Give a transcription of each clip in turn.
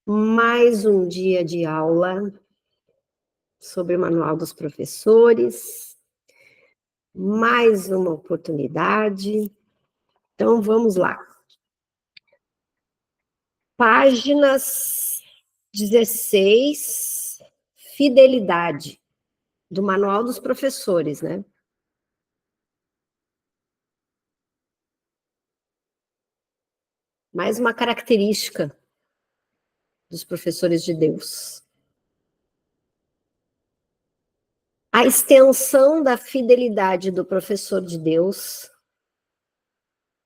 Mais um dia de aula sobre o Manual dos Professores, mais uma oportunidade. Então, vamos lá. Páginas 16, fidelidade, do Manual dos Professores, né? Mais uma característica dos professores de Deus. A extensão da fidelidade do professor de Deus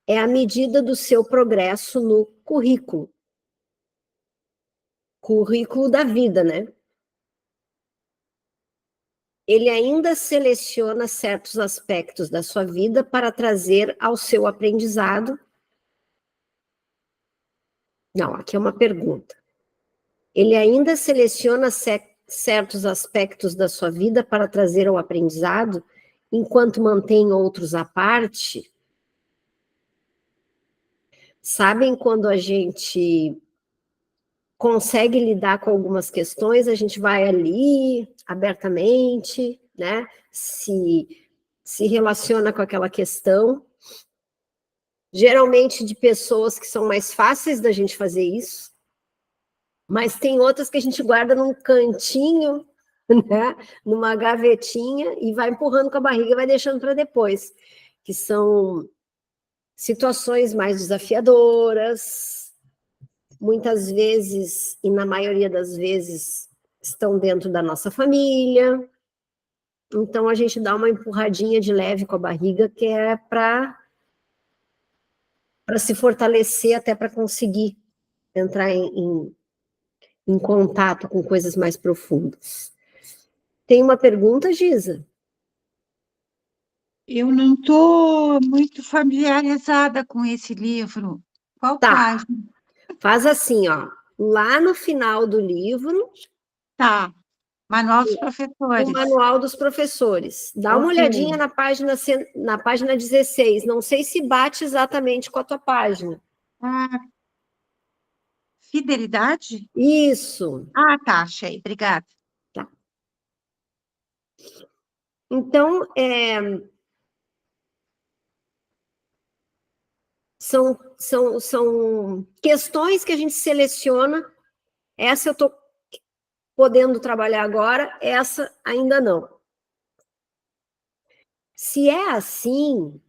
é a medida do seu progresso no currículo. Currículo da vida, né? Ele ainda seleciona certos aspectos da sua vida para trazer ao seu aprendizado. Não, aqui é uma pergunta. Ele ainda seleciona certos aspectos da sua vida para trazer ao aprendizado, enquanto mantém outros à parte. Sabem quando a gente consegue lidar com algumas questões, a gente vai ali abertamente, né? Se relaciona com aquela questão. Geralmente de pessoas que são mais fáceis da gente fazer isso, mas tem outras que a gente guarda num cantinho, né? Numa gavetinha e vai empurrando com a barriga e vai deixando para depois, que são situações mais desafiadoras, muitas vezes, e na maioria das vezes, estão dentro da nossa família. Então, a gente dá uma empurradinha de leve com a barriga, que é para se fortalecer, até para conseguir entrar em contato com coisas mais profundas. Tem uma pergunta, Giza? Eu não estou muito familiarizada com esse livro. Qual Tá, página? faz assim, ó. Lá no final do livro, Tá, Manual dos o Professores. Manual dos Professores. Dá uma Ok. olhadinha na página 16. Não sei se bate exatamente com a tua página. Ah, fidelidade? Isso. Ah, tá, achei. Obrigada. Tá. Então, são questões que a gente seleciona. Essa eu estou podendo trabalhar agora, essa ainda não. Se é assim,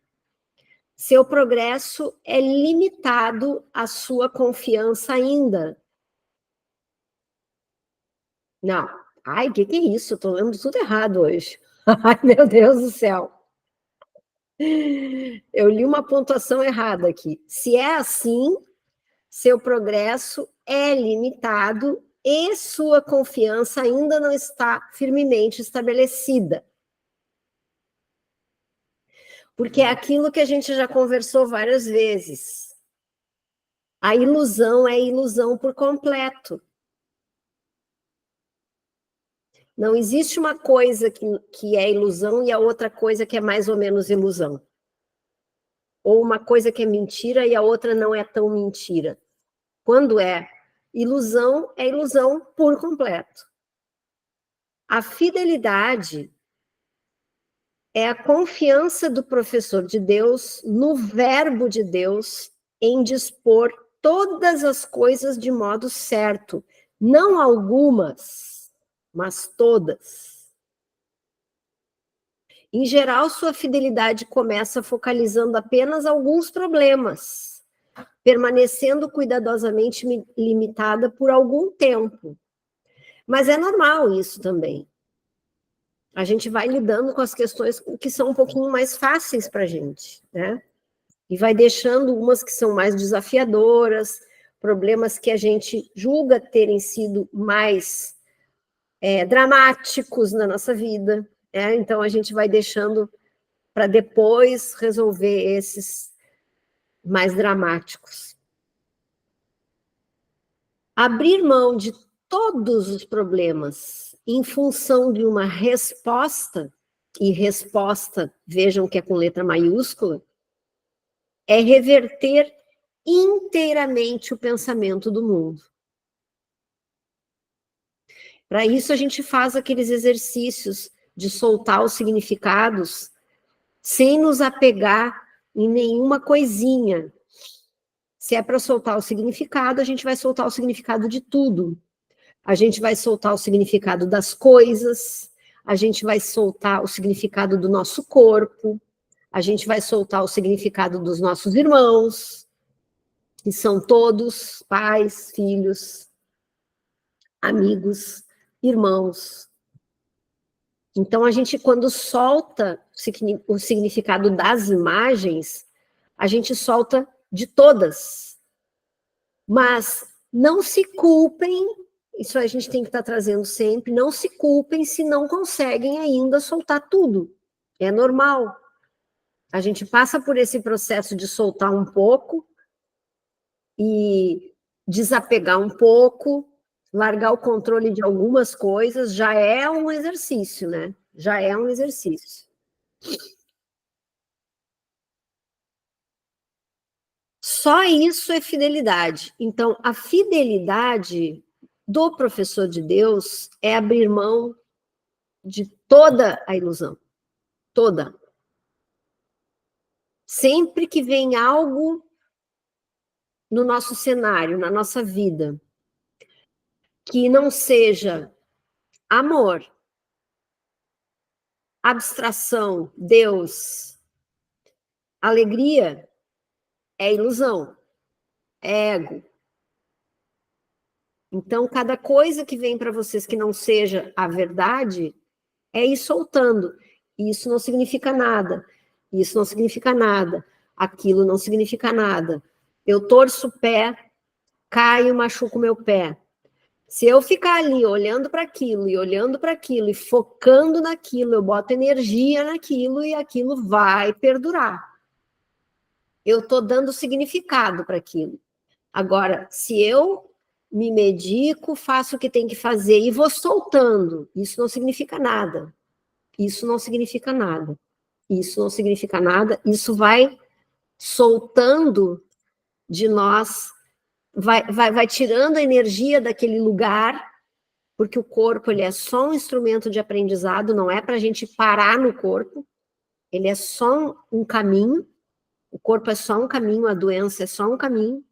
seu progresso é limitado à sua confiança ainda. Não. Ai, o que é isso? Eu estou lendo tudo errado hoje. Ai, meu Deus do céu. Eu li uma pontuação errada aqui. Se é assim, seu progresso é limitado e sua confiança ainda não está firmemente estabelecida. Porque é aquilo que a gente já conversou várias vezes. A ilusão é ilusão por completo. Não existe uma coisa que é ilusão e a outra coisa que é mais ou menos ilusão. Ou uma coisa que é mentira e a outra não é tão mentira. Quando é ilusão por completo. A fidelidade é a confiança do professor de Deus no verbo de Deus em dispor todas as coisas de modo certo, não algumas, mas todas. Em geral, sua fidelidade começa focalizando apenas alguns problemas, permanecendo cuidadosamente limitada por algum tempo. Mas é normal isso também. A gente vai lidando com as questões que são um pouquinho mais fáceis para a gente, né? E vai deixando umas que são mais desafiadoras, problemas que a gente julga terem sido mais dramáticos na nossa vida, né? Então a gente vai deixando para depois resolver esses mais dramáticos. Abrir mão de todos os problemas em função de uma resposta, e resposta, vejam que é com letra maiúscula, é reverter inteiramente o pensamento do mundo. Para isso, a gente faz aqueles exercícios de soltar os significados sem nos apegar em nenhuma coisinha. Se é para soltar o significado, a gente vai soltar o significado de tudo. A gente vai soltar o significado das coisas, a gente vai soltar o significado do nosso corpo, a gente vai soltar o significado dos nossos irmãos, que são todos pais, filhos, amigos, irmãos. Então, a gente, quando solta o significado das imagens, a gente solta de todas. Mas não se culpem, isso a gente tem que estar trazendo sempre, não se culpem se não conseguem ainda soltar tudo. É normal. A gente passa por esse processo de soltar um pouco e desapegar um pouco, largar o controle de algumas coisas, já é um exercício, né? Já é um exercício. Só isso é fidelidade. Então, a fidelidade do professor de Deus é abrir mão de toda a ilusão. Toda. Sempre que vem algo no nosso cenário, na nossa vida, que não seja amor, abstração, Deus, alegria, é ilusão, é ego. Então, cada coisa que vem para vocês que não seja a verdade, é ir soltando. Isso não significa nada. Isso não significa nada. Aquilo não significa nada. Eu torço o pé, caio, machuco o meu pé. Se eu ficar ali olhando para aquilo e olhando para aquilo e focando naquilo, eu boto energia naquilo e aquilo vai perdurar. Eu estou dando significado para aquilo. Agora, se eu me medico, faço o que tem que fazer e vou soltando, isso não significa nada. Isso não significa nada. Isso não significa nada. Isso vai soltando de nós, vai tirando a energia daquele lugar, porque o corpo ele é só um instrumento de aprendizado, não é para a gente parar no corpo, ele é só um caminho, o corpo é só um caminho, a doença é só um caminho,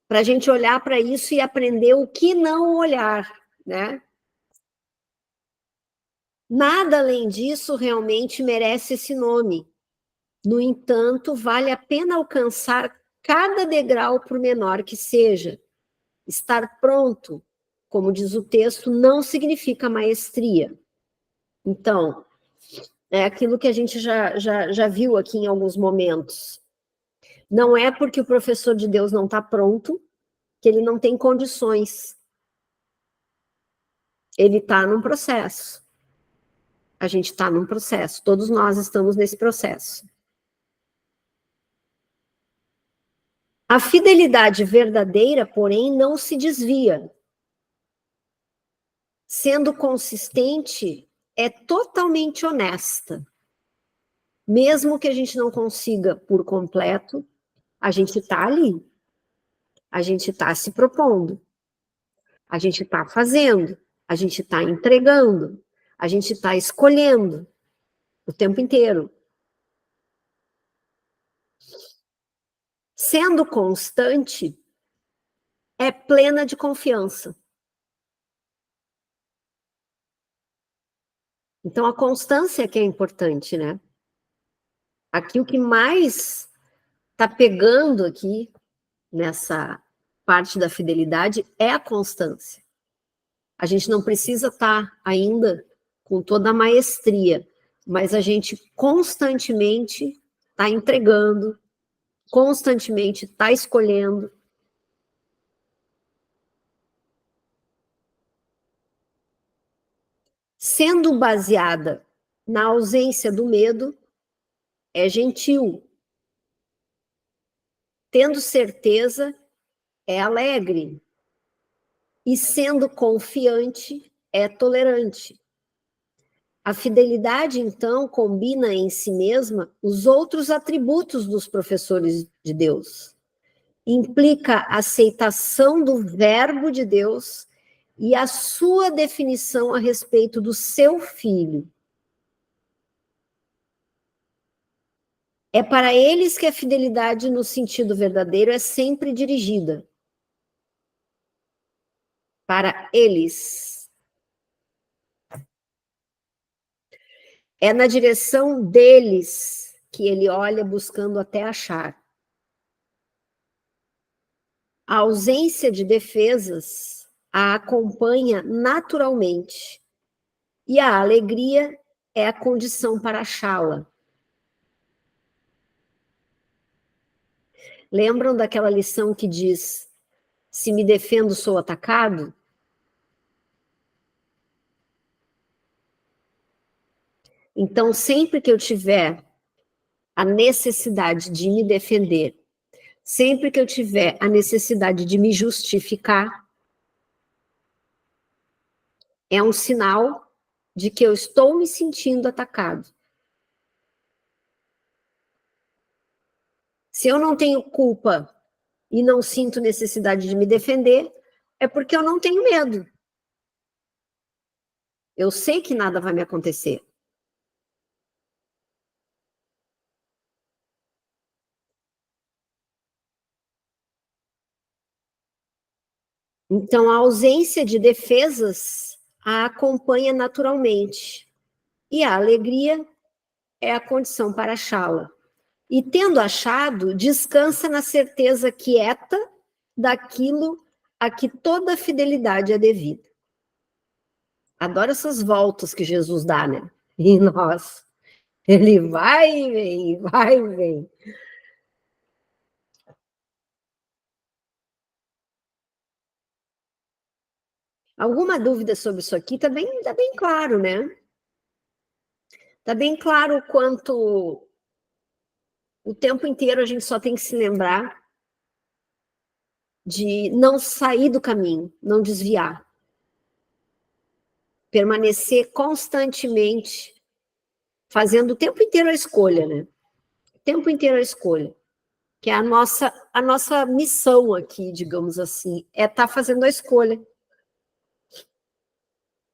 para a gente olhar para isso e aprender o que não olhar, né? Nada além disso realmente merece esse nome. No entanto, vale a pena alcançar cada degrau, por menor que seja. Estar pronto, como diz o texto, não significa maestria. Então, é aquilo que a gente já viu aqui em alguns momentos. Não é porque o professor de Deus não está pronto que ele não tem condições. Ele está num processo. A gente está num processo. Todos nós estamos nesse processo. A fidelidade verdadeira, porém, não se desvia. Sendo consistente, é totalmente honesta. Mesmo que a gente não consiga por completo, a gente está ali. A gente está se propondo. A gente está fazendo. A gente está entregando. A gente está escolhendo o tempo inteiro. Sendo constante, é plena de confiança. Então, a constância que é importante, né? Aqui o que mais está pegando aqui nessa parte da fidelidade é a constância. A gente não precisa estar ainda com toda a maestria, mas a gente constantemente está entregando, constantemente está escolhendo. Sendo baseada na ausência do medo, é gentil. Tendo certeza, é alegre. E sendo confiante, é tolerante. A fidelidade, então, combina em si mesma os outros atributos dos professores de Deus. Implica a aceitação do verbo de Deus e a sua definição a respeito do seu filho. É para eles que a fidelidade no sentido verdadeiro é sempre dirigida. Para eles. É na direção deles que ele olha buscando até achar. A ausência de defesas a acompanha naturalmente, e a alegria é a condição para achá-la. Lembram daquela lição que diz: se me defendo, sou atacado? Então, sempre que eu tiver a necessidade de me defender, sempre que eu tiver a necessidade de me justificar, é um sinal de que eu estou me sentindo atacado. Se eu não tenho culpa e não sinto necessidade de me defender, é porque eu não tenho medo. Eu sei que nada vai me acontecer. Então, a ausência de defesas a acompanha naturalmente. E a alegria é a condição para achá-la. E tendo achado, descansa na certeza quieta daquilo a que toda fidelidade é devida. Adoro essas voltas que Jesus dá, né? E nós, ele vai e vem, vai e vem. Alguma dúvida sobre isso aqui? Tá bem claro, né? Tá bem claro o quanto o tempo inteiro a gente só tem que se lembrar de não sair do caminho, não desviar. Permanecer constantemente fazendo o tempo inteiro a escolha, né? O tempo inteiro a escolha. Que é a nossa missão aqui, digamos assim, é estar fazendo a escolha.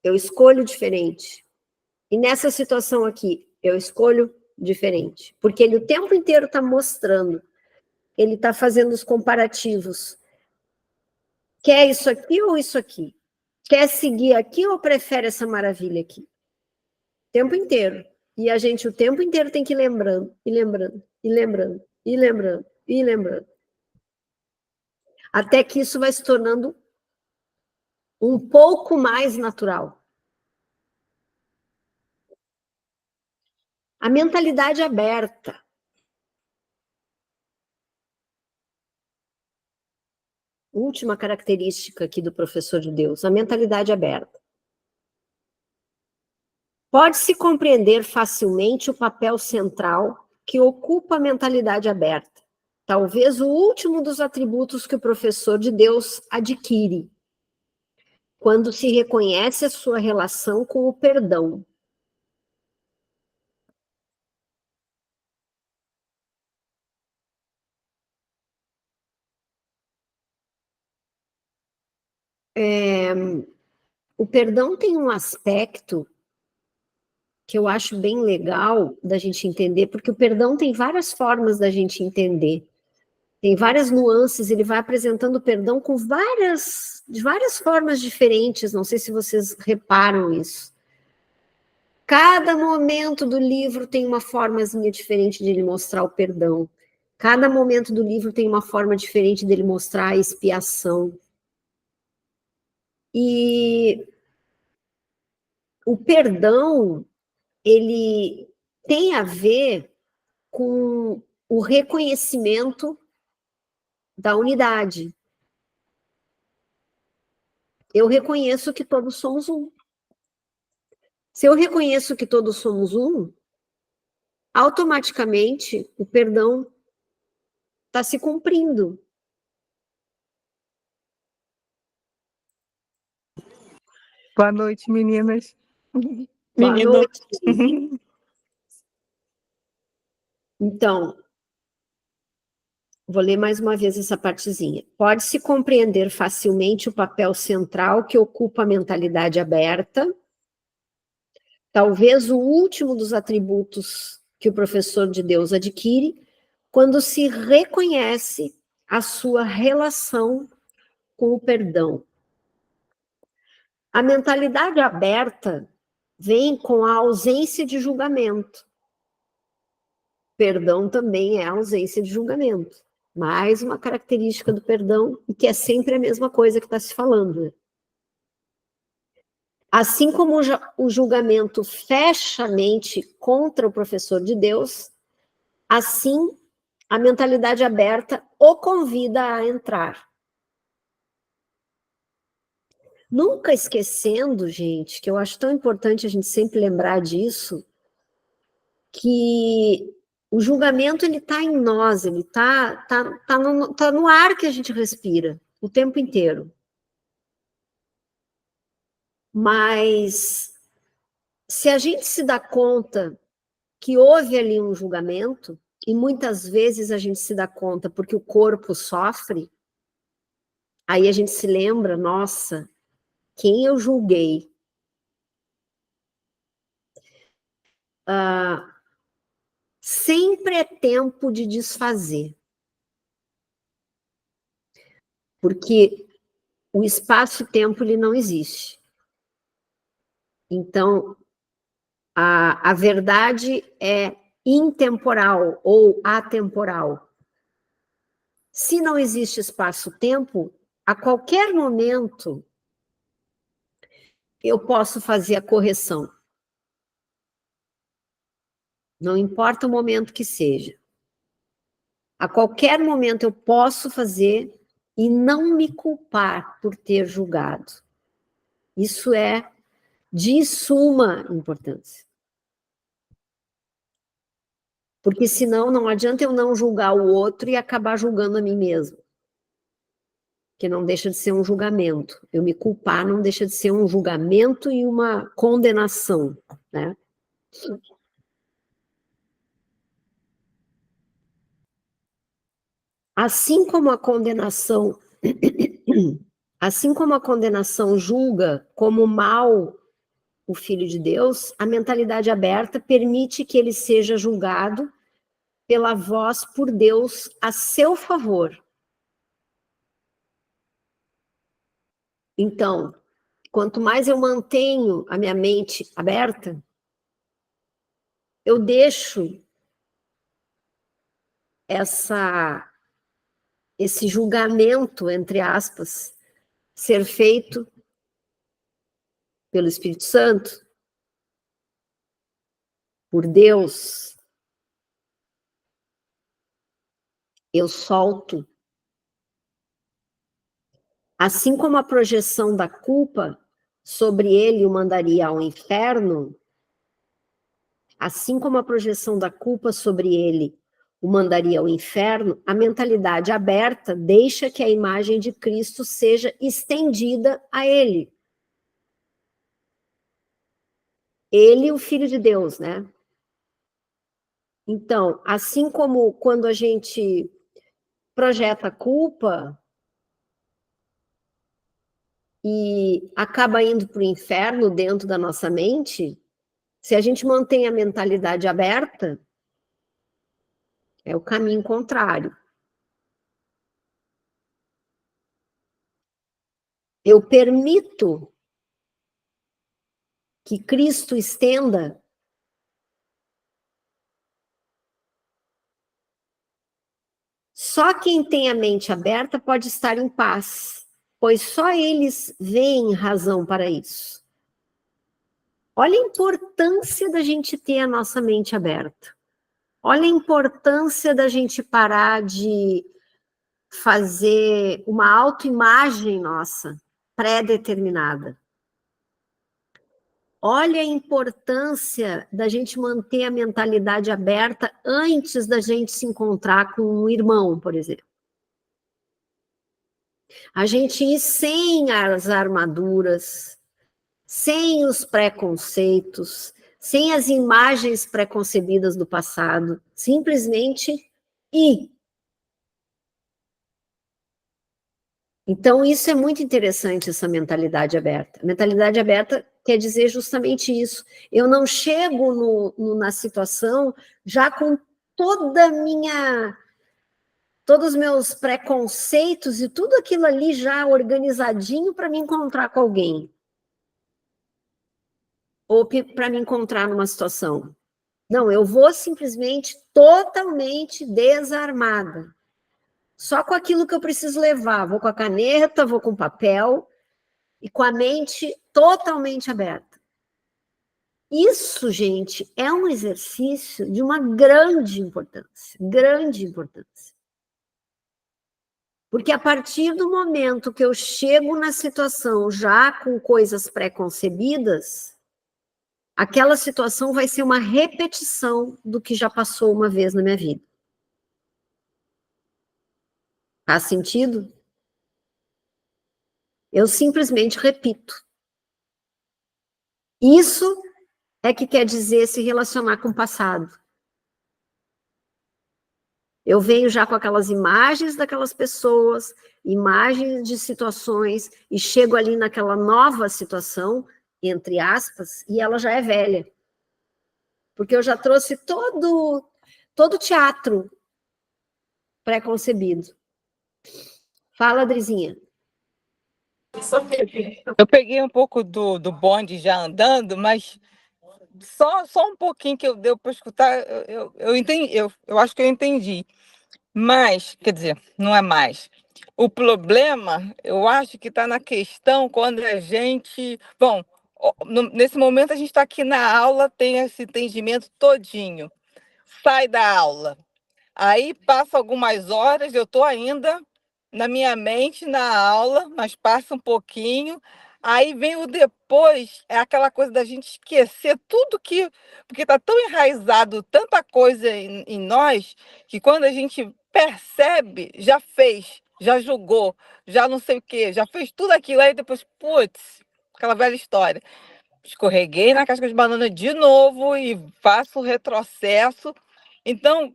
Eu escolho diferente. E nessa situação aqui, eu escolho diferente. Porque ele o tempo inteiro está mostrando, ele está fazendo os comparativos. Quer isso aqui ou isso aqui? Quer seguir aqui ou prefere essa maravilha aqui? O tempo inteiro. E a gente o tempo inteiro tem que ir lembrando, e lembrando, e lembrando, e lembrando, e lembrando. Até que isso vai se tornando um pouco mais natural. A mentalidade aberta. Última característica aqui do professor de Deus, a mentalidade aberta. Pode-se compreender facilmente o papel central que ocupa a mentalidade aberta. Talvez o último dos atributos que o professor de Deus adquire, quando se reconhece a sua relação com o perdão. O perdão tem um aspecto que eu acho bem legal da gente entender, porque o perdão tem várias formas da gente entender. Tem várias nuances, ele vai apresentando o perdão de várias formas diferentes, não sei se vocês reparam isso. Cada momento do livro tem uma formazinha diferente de ele mostrar o perdão. Cada momento do livro tem uma forma diferente dele mostrar a expiação. E o perdão, ele tem a ver com o reconhecimento da unidade. Eu reconheço que todos somos um. Se eu reconheço que todos somos um, automaticamente o perdão está se cumprindo. Boa noite, meninas. Boa Menino. noite. Então, Vou ler mais uma vez essa partezinha. Pode-se compreender facilmente o papel central que ocupa a mentalidade aberta, talvez o último dos atributos que o professor de Deus adquire, quando se reconhece a sua relação com o perdão. A mentalidade aberta vem com a ausência de julgamento. Perdão também é a ausência de julgamento. Mais uma característica do perdão, e que é sempre a mesma coisa que está se falando. Assim como o julgamento fecha a mente contra o professor de Deus, assim a mentalidade aberta o convida a entrar. Nunca esquecendo, gente, que eu acho tão importante a gente sempre lembrar disso, que o julgamento, ele está em nós, ele tá no ar que a gente respira, o tempo inteiro. Mas, se a gente se dá conta que houve ali um julgamento, e muitas vezes a gente se dá conta porque o corpo sofre, aí a gente se lembra, nossa, quem eu julguei? Sempre é tempo de desfazer. Porque o espaço-tempo, ele não existe. Então, a verdade é intemporal ou atemporal. Se não existe espaço-tempo, a qualquer momento eu posso fazer a correção. Não importa o momento que seja. A qualquer momento eu posso fazer e não me culpar por ter julgado. Isso é de suma importância. Porque senão não adianta eu não julgar o outro e acabar julgando a mim mesmo. Que não deixa de ser um julgamento. Eu me culpar não deixa de ser um julgamento e uma condenação, né? Assim como a condenação julga como mal o Filho de Deus, a mentalidade aberta permite que ele seja julgado pela voz por Deus a seu favor. Então, quanto mais eu mantenho a minha mente aberta, eu deixo esse julgamento, entre aspas, ser feito pelo Espírito Santo, por Deus. Eu solto. Assim como a projeção da culpa sobre ele o mandaria ao inferno, assim como a projeção da culpa sobre ele o mandaria ao inferno, a mentalidade aberta deixa que a imagem de Cristo seja estendida a ele. Ele, o Filho de Deus, né? Então, assim como quando a gente projeta a culpa e acaba indo para o inferno dentro da nossa mente, se a gente mantém a mentalidade aberta, é o caminho contrário. Eu permito que Cristo estenda só quem tem a mente aberta pode estar em paz, pois só eles veem razão para isso. Olha a importância da gente ter a nossa mente aberta. Olha a importância da gente parar de fazer uma autoimagem nossa, pré-determinada. Olha a importância da gente manter a mentalidade aberta antes da gente se encontrar com um irmão, por exemplo. A gente ir sem as armaduras, sem os preconceitos, sem as imagens preconcebidas do passado, simplesmente ir. Então, isso é muito interessante, essa mentalidade aberta. A mentalidade aberta quer dizer justamente isso. Eu não chego na situação já com todos os meus preconceitos e tudo aquilo ali já organizadinho para me encontrar com alguém. Ou para me encontrar numa situação. Não, eu vou simplesmente totalmente desarmada. Só com aquilo que eu preciso levar. Vou com a caneta, vou com o papel e com a mente totalmente aberta. Isso, gente, é um exercício de uma grande importância, grande importância. Porque a partir do momento que eu chego na situação já com coisas pré-concebidas, aquela situação vai ser uma repetição do que já passou uma vez na minha vida. Faz sentido? Eu simplesmente repito. Isso é que quer dizer se relacionar com o passado. Eu venho já com aquelas imagens daquelas pessoas, imagens de situações, e chego ali naquela nova situação, entre aspas, e ela já é velha. Porque eu já trouxe todo o teatro pré-concebido. Fala, Adrizinha. Eu peguei um pouco do bonde já andando, mas só um pouquinho que deu para escutar, eu entendi, eu acho que eu entendi. Mas, quer dizer, não é mais. O problema, eu acho que está na questão quando a gente... Bom, nesse momento a gente está aqui na aula, tem esse entendimento todinho. Sai da aula. Aí passa algumas horas, eu estou ainda na minha mente na aula, mas passa um pouquinho. Aí vem o depois, é aquela coisa da gente esquecer tudo que... Porque está tão enraizado tanta coisa em nós, que quando a gente percebe, já fez, já julgou, já não sei o quê, já fez tudo aquilo. Aí depois, putz, aquela velha história. Escorreguei na casca de banana de novo e faço o retrocesso. Então,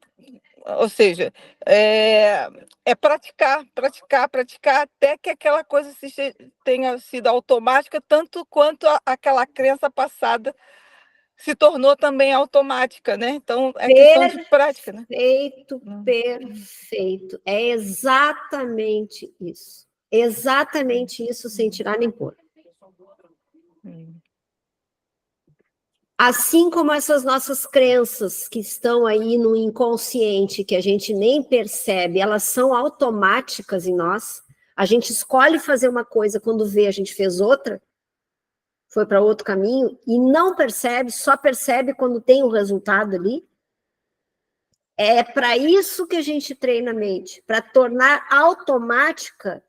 ou seja, é praticar, praticar, praticar, até que aquela coisa tenha sido automática, tanto quanto aquela crença passada se tornou também automática, né? Então, é questão de prática, né? Perfeito, perfeito. É exatamente isso. Exatamente isso, sem tirar nem pôr. Assim como essas nossas crenças que estão aí no inconsciente, que a gente nem percebe, elas são automáticas em nós. A gente escolhe fazer uma coisa, quando vê, a gente fez outra, foi para outro caminho, e não percebe, só percebe quando tem o resultado ali. É para isso que a gente treina a mente, para tornar automática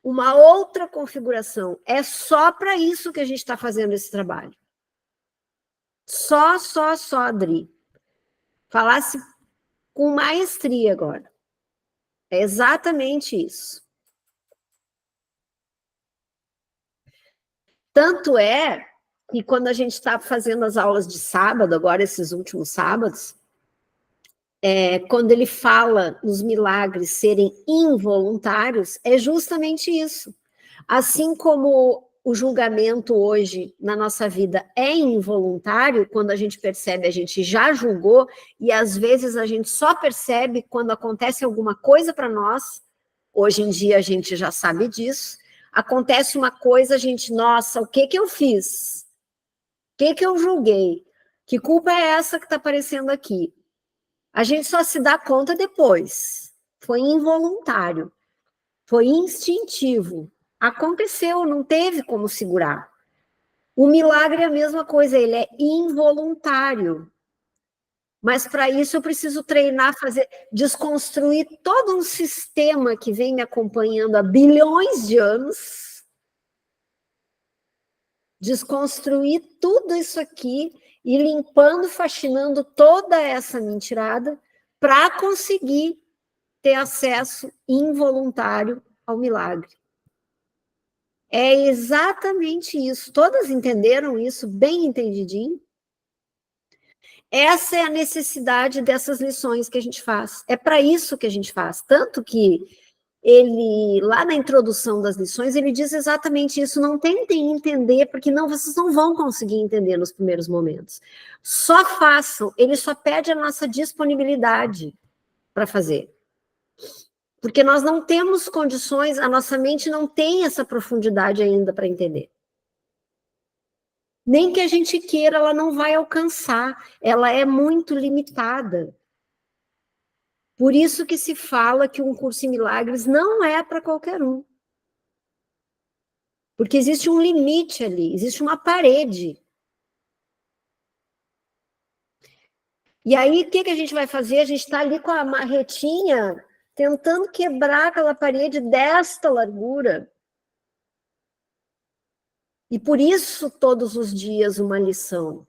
uma outra configuração. É só para isso que a gente está fazendo esse trabalho. Só, Adri. Falasse com maestria agora. É exatamente isso. Tanto é que quando a gente está fazendo as aulas de sábado, agora esses últimos sábados, quando ele fala nos milagres serem involuntários, é justamente isso. Assim como o julgamento hoje na nossa vida é involuntário, quando a gente percebe, a gente já julgou, e às vezes a gente só percebe quando acontece alguma coisa para nós. Hoje em dia a gente já sabe disso. Acontece uma coisa, a gente, nossa, o que eu fiz? O que eu julguei? Que culpa é essa que está aparecendo aqui? A gente só se dá conta depois. Foi involuntário, foi instintivo. Aconteceu, não teve como segurar. O milagre é a mesma coisa, ele é involuntário. Mas para isso eu preciso treinar, desconstruir todo um sistema que vem me acompanhando há bilhões de anos. Desconstruir tudo isso aqui e limpando, faxinando toda essa mentirada para conseguir ter acesso involuntário ao milagre. É exatamente isso. Todas entenderam isso bem entendidinho? Essa é a necessidade dessas lições que a gente faz. É para isso que a gente faz. Tanto que ele, lá na introdução das lições, ele diz exatamente isso, não tentem entender, porque não, vocês não vão conseguir entender nos primeiros momentos. Só façam, ele só pede a nossa disponibilidade para fazer. Porque nós não temos condições, a nossa mente não tem essa profundidade ainda para entender. Nem que a gente queira, ela não vai alcançar, ela é muito limitada. Por isso que se fala que um curso em milagres não é para qualquer um. Porque existe um limite ali, existe uma parede. E aí, o que a gente vai fazer? A gente está ali com a marretinha, tentando quebrar aquela parede desta largura. E por isso, todos os dias, uma lição.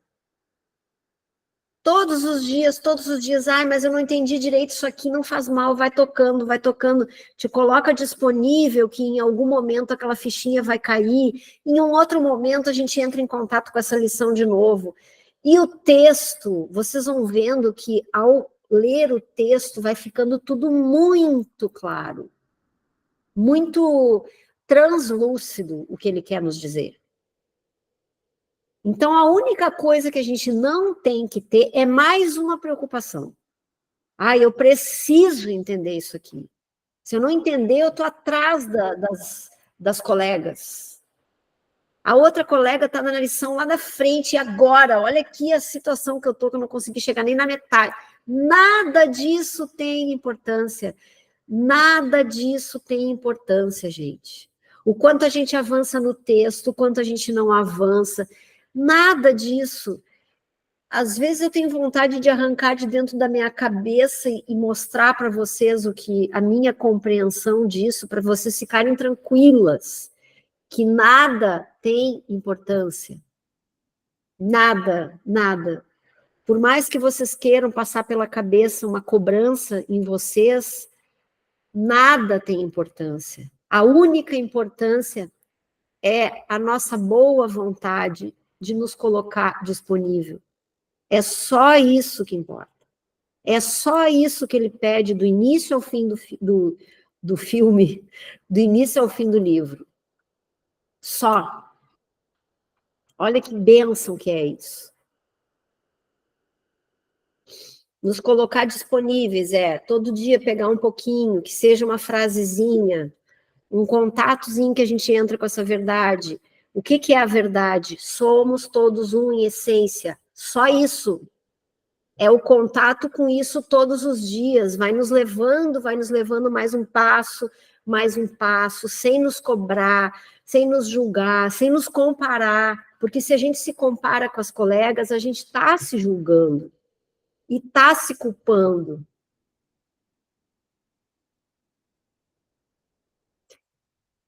Todos os dias, ai, mas eu não entendi direito isso aqui, não faz mal, vai tocando, te coloca disponível que em algum momento aquela fichinha vai cair, em um outro momento a gente entra em contato com essa lição de novo. E o texto, vocês vão vendo que ao ler o texto vai ficando tudo muito claro, muito translúcido o que ele quer nos dizer. Então, a única coisa que a gente não tem que ter é mais uma preocupação. Ah, eu preciso entender isso aqui. Se eu não entender, eu estou atrás das colegas. A outra colega está na lição lá da frente, e agora, olha aqui a situação que eu estou, que eu não consegui chegar nem na metade. Nada disso tem importância. Nada disso tem importância, gente. O quanto a gente avança no texto, o quanto a gente não avança. Nada disso. Às vezes eu tenho vontade de arrancar de dentro da minha cabeça e mostrar para vocês a minha compreensão disso, para vocês ficarem tranquilas, que nada tem importância. Nada, nada. Por mais que vocês queiram passar pela cabeça uma cobrança em vocês, nada tem importância. A única importância é a nossa boa vontade de nos colocar disponível. É só isso que importa. É só isso que ele pede do início ao fim do filme, do início ao fim do livro. Só. Olha que bênção que é isso. Nos colocar disponíveis, todo dia pegar um pouquinho, que seja uma frasezinha, um contatozinho que a gente entra com essa verdade. O que é a verdade? Somos todos um em essência. Só isso. É o contato com isso todos os dias. Vai nos levando mais um passo, sem nos cobrar, sem nos julgar, sem nos comparar. Porque se a gente se compara com as colegas, a gente está se julgando e está se culpando.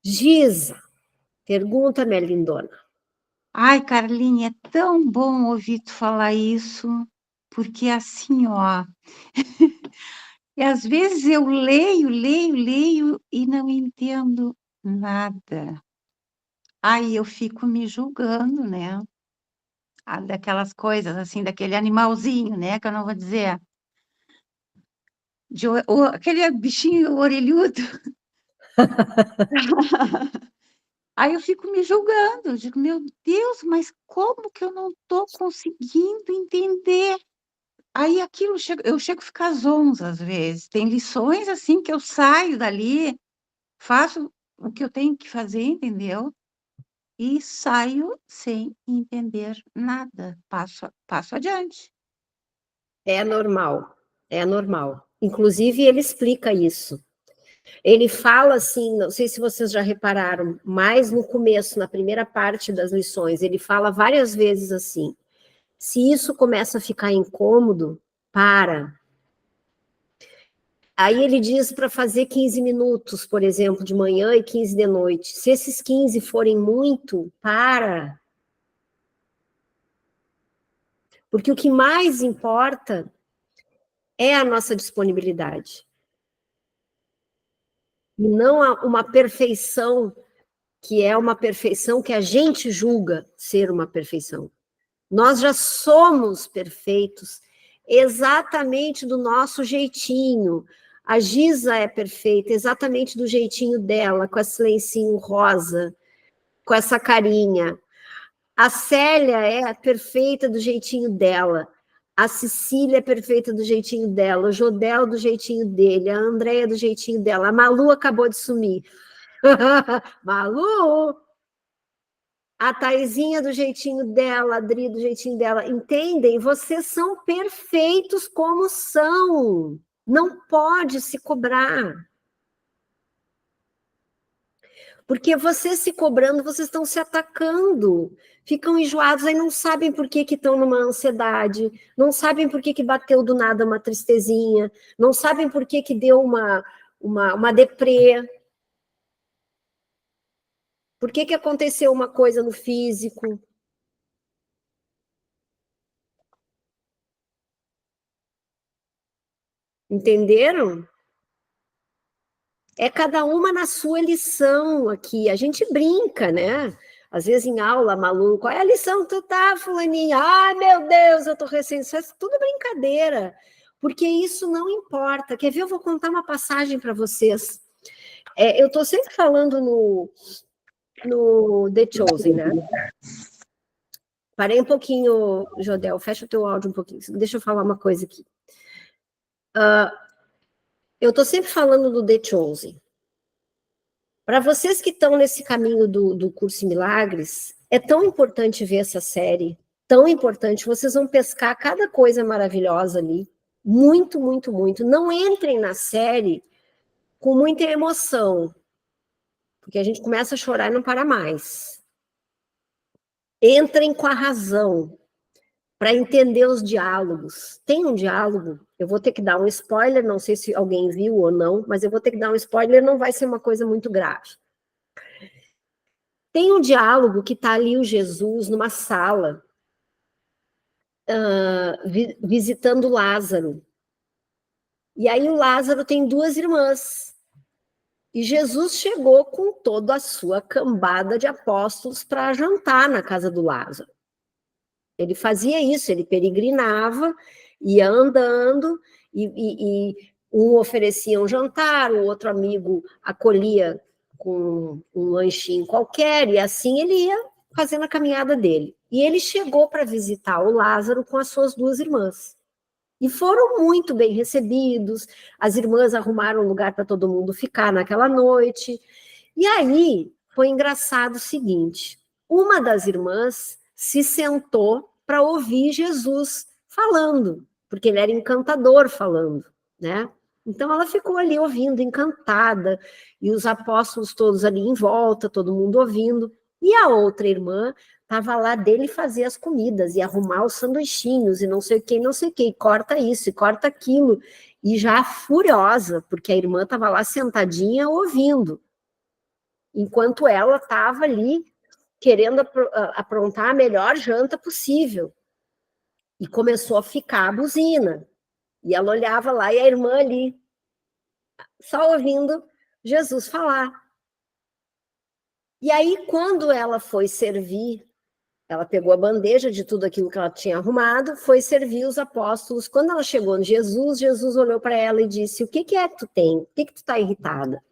Giza, pergunta, minha lindona. Ai, Carlinha, é tão bom ouvir tu falar isso, porque assim, ó, e às vezes eu leio e não entendo nada. Aí eu fico me julgando, né? Daquelas coisas, assim, daquele animalzinho, né? Que eu não vou dizer. Aquele bichinho orelhudo. Aí eu fico me julgando, digo, meu Deus, mas como que eu não estou conseguindo entender? Aí aquilo, eu chego a ficar zonza às vezes. Tem lições assim que eu saio dali, faço o que eu tenho que fazer, entendeu? E saio sem entender nada, passo adiante. É normal, é normal. Inclusive, ele explica isso. Ele fala assim, não sei se vocês já repararam, mais no começo, na primeira parte das lições, ele fala várias vezes assim, se isso começa a ficar incômodo, para. Aí ele diz para fazer 15 minutos, por exemplo, de manhã e 15 de noite. Se esses 15 forem muito, para. Porque o que mais importa é a nossa disponibilidade. E não uma perfeição que é uma perfeição que a gente julga ser uma perfeição. Nós já somos perfeitos exatamente do nosso jeitinho. A Giza é perfeita, exatamente do jeitinho dela, com esse lencinho rosa, com essa carinha. A Célia é perfeita do jeitinho dela. A Cecília é perfeita do jeitinho dela. O Jodel do jeitinho dele. A Andréia do jeitinho dela. A Malu acabou de sumir. Malu! A Taizinha do jeitinho dela. A Adri do jeitinho dela. Entendem? Vocês são perfeitos como são. Não pode se cobrar. Porque vocês se cobrando, vocês estão se atacando. Ficam enjoados, aí não sabem por que estão numa ansiedade, não sabem por que bateu do nada uma tristezinha, não sabem por que deu uma deprê. Por que aconteceu uma coisa no físico? Entenderam? É cada uma na sua lição aqui. A gente brinca, né? Às vezes em aula, Malu, qual é a lição que tu tá, fulaninha? Ai, meu Deus, eu tô recém... Isso é tudo brincadeira, porque isso não importa. Quer ver? Eu vou contar uma passagem para vocês. Eu tô sempre falando no The Chosen, né? Parei um pouquinho, Jodel, fecha o teu áudio um pouquinho. Deixa eu falar uma coisa aqui. Eu tô sempre falando do The Chosen. Para vocês que estão nesse caminho do curso em Milagres, é tão importante ver essa série, tão importante, vocês vão pescar cada coisa maravilhosa ali, muito, muito, muito. Não entrem na série com muita emoção, porque a gente começa a chorar e não para mais. Entrem com a razão, para entender os diálogos. Tem um diálogo, eu vou ter que dar um spoiler, não sei se alguém viu ou não, mas eu vou ter que dar um spoiler, não vai ser uma coisa muito grave. Tem um diálogo que está ali o Jesus numa sala, visitando Lázaro. E aí o Lázaro tem duas irmãs. E Jesus chegou com toda a sua cambada de apóstolos para jantar na casa do Lázaro. Ele fazia isso, ele peregrinava, ia andando, e um oferecia um jantar, o outro amigo acolhia com um lanchinho qualquer, e assim ele ia fazendo a caminhada dele. E ele chegou para visitar o Lázaro com as suas duas irmãs. E foram muito bem recebidos, as irmãs arrumaram lugar para todo mundo ficar naquela noite. E aí foi engraçado o seguinte, uma das irmãs se sentou para ouvir Jesus falando, porque ele era encantador falando, né? Então ela ficou ali ouvindo, encantada, e os apóstolos todos ali em volta, todo mundo ouvindo, e a outra irmã estava lá dele fazer as comidas, e arrumar os sanduichinhos, e não sei o que, não sei o que, e corta isso, e corta aquilo, e já furiosa, porque a irmã estava lá sentadinha ouvindo, enquanto ela estava ali querendo aprontar a melhor janta possível. E começou a ficar a buzina. E ela olhava lá e a irmã ali, só ouvindo Jesus falar. E aí, quando ela foi servir, ela pegou a bandeja de tudo aquilo que ela tinha arrumado, foi servir os apóstolos. Quando ela chegou em Jesus, Jesus olhou para ela e disse, o que é que tu tem? Por que tu está irritada?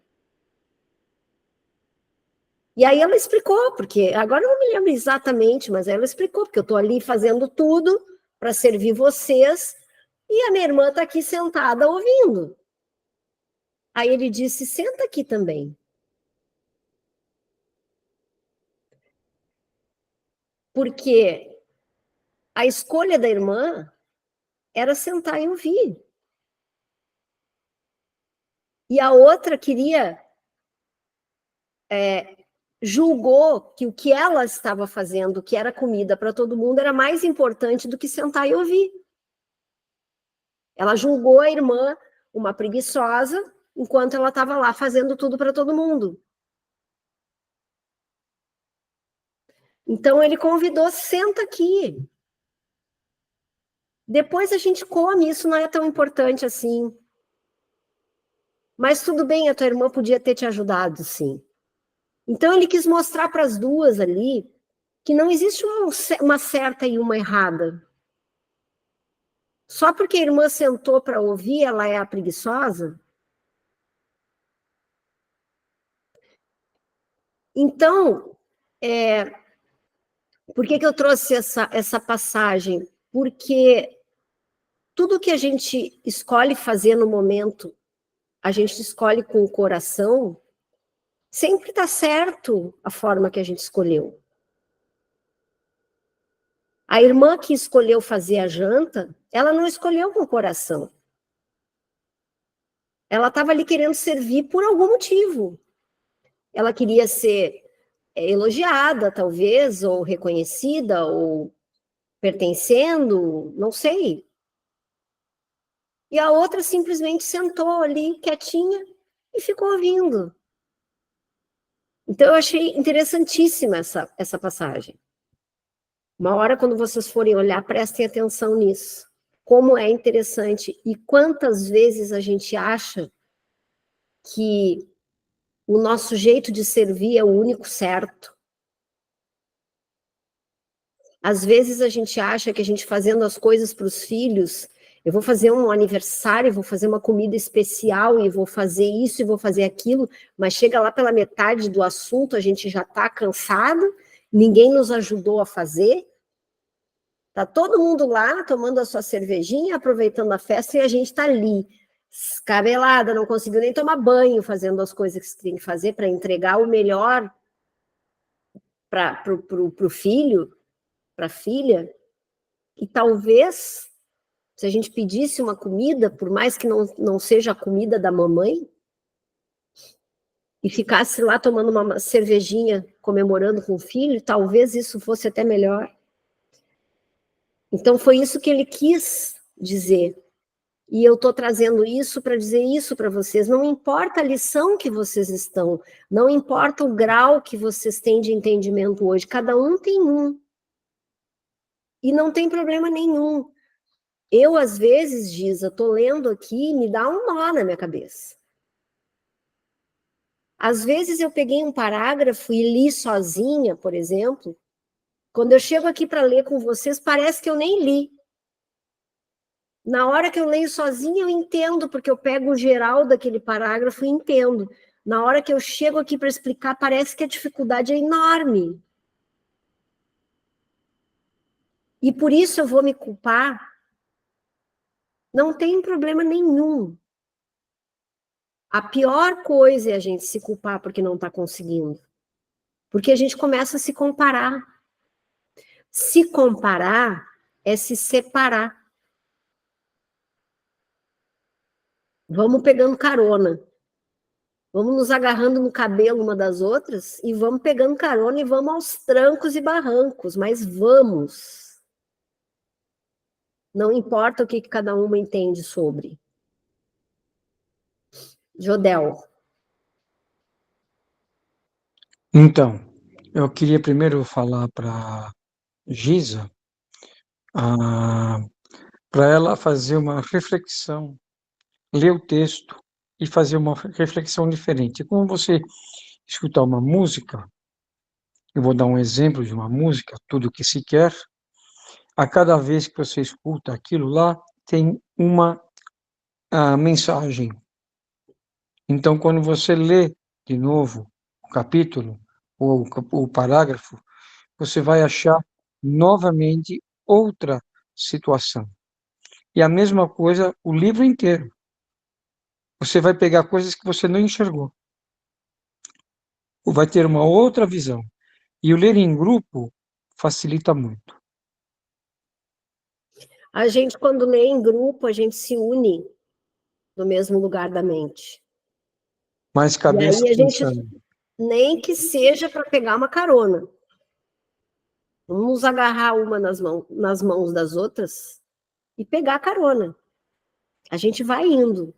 E aí ela explicou, porque agora eu não me lembro exatamente, mas ela explicou, porque eu estou ali fazendo tudo para servir vocês, e a minha irmã está aqui sentada ouvindo. Aí ele disse, senta aqui também. Porque a escolha da irmã era sentar e ouvir. E a outra queria, julgou que o que ela estava fazendo, que era comida para todo mundo, era mais importante do que sentar e ouvir. Ela julgou a irmã uma preguiçosa, enquanto ela estava lá fazendo tudo para todo mundo. Então ele convidou, senta aqui. Depois a gente come, isso não é tão importante assim. Mas tudo bem, a tua irmã podia ter te ajudado, sim. Então ele quis mostrar para as duas ali que não existe uma certa e uma errada. Só porque a irmã sentou para ouvir, ela é a preguiçosa? Então, por que eu trouxe essa passagem? Porque tudo que a gente escolhe fazer no momento, a gente escolhe com o coração, sempre está certo a forma que a gente escolheu. A irmã que escolheu fazer a janta, ela não escolheu com o coração. Ela estava ali querendo servir por algum motivo. Ela queria ser elogiada, talvez, ou reconhecida, ou pertencendo, não sei. E a outra simplesmente sentou ali, quietinha, e ficou ouvindo. Então, eu achei interessantíssima essa passagem. Uma hora, quando vocês forem olhar, prestem atenção nisso. Como é interessante e quantas vezes a gente acha que o nosso jeito de servir é o único certo. Às vezes a gente acha que a gente fazendo as coisas para os filhos, eu vou fazer um aniversário, vou fazer uma comida especial e vou fazer isso e vou fazer aquilo, mas chega lá pela metade do assunto, a gente já está cansado, ninguém nos ajudou a fazer. Tá todo mundo lá tomando a sua cervejinha, aproveitando a festa e a gente está ali, escabelada, não conseguiu nem tomar banho, fazendo as coisas que você tem que fazer para entregar o melhor para o filho, para a filha. E talvez, se a gente pedisse uma comida, por mais que não seja a comida da mamãe, e ficasse lá tomando uma cervejinha, comemorando com o filho, talvez isso fosse até melhor. Então, foi isso que ele quis dizer. E eu estou trazendo isso para dizer isso para vocês. Não importa a lição que vocês estão, não importa o grau que vocês têm de entendimento hoje, cada um tem um. E não tem problema nenhum. Eu, às vezes, Giza, estou lendo aqui e me dá um nó na minha cabeça. Às vezes eu peguei um parágrafo e li sozinha, por exemplo. Quando eu chego aqui para ler com vocês, parece que eu nem li. Na hora que eu leio sozinha, eu entendo, porque eu pego o geral daquele parágrafo e entendo. Na hora que eu chego aqui para explicar, parece que a dificuldade é enorme. E por isso eu vou me culpar. Não tem problema nenhum. A pior coisa é a gente se culpar porque não está conseguindo. Porque a gente começa a se comparar. Se comparar é se separar. Vamos pegando carona. Vamos nos agarrando no cabelo uma das outras e vamos pegando carona e vamos aos trancos e barrancos, mas vamos. Não importa o que cada uma entende sobre. Jodel. Então, eu queria primeiro falar para Giza, para ela fazer uma reflexão, ler o texto e fazer uma reflexão diferente. Como você escutar uma música, eu vou dar um exemplo de uma música, Tudo Que Se Quer, a cada vez que você escuta aquilo lá, tem uma mensagem. Então, quando você lê de novo o capítulo ou o parágrafo, você vai achar novamente outra situação. E a mesma coisa, o livro inteiro. Você vai pegar coisas que você não enxergou. Ou vai ter uma outra visão. E o ler em grupo facilita muito. A gente, quando lê em grupo, a gente se une no mesmo lugar da mente. Mais cabeça E aí a gente, pensando. nem que seja para pegar uma carona. Vamos nos agarrar uma nas mãos das outras e pegar a carona. A gente vai indo.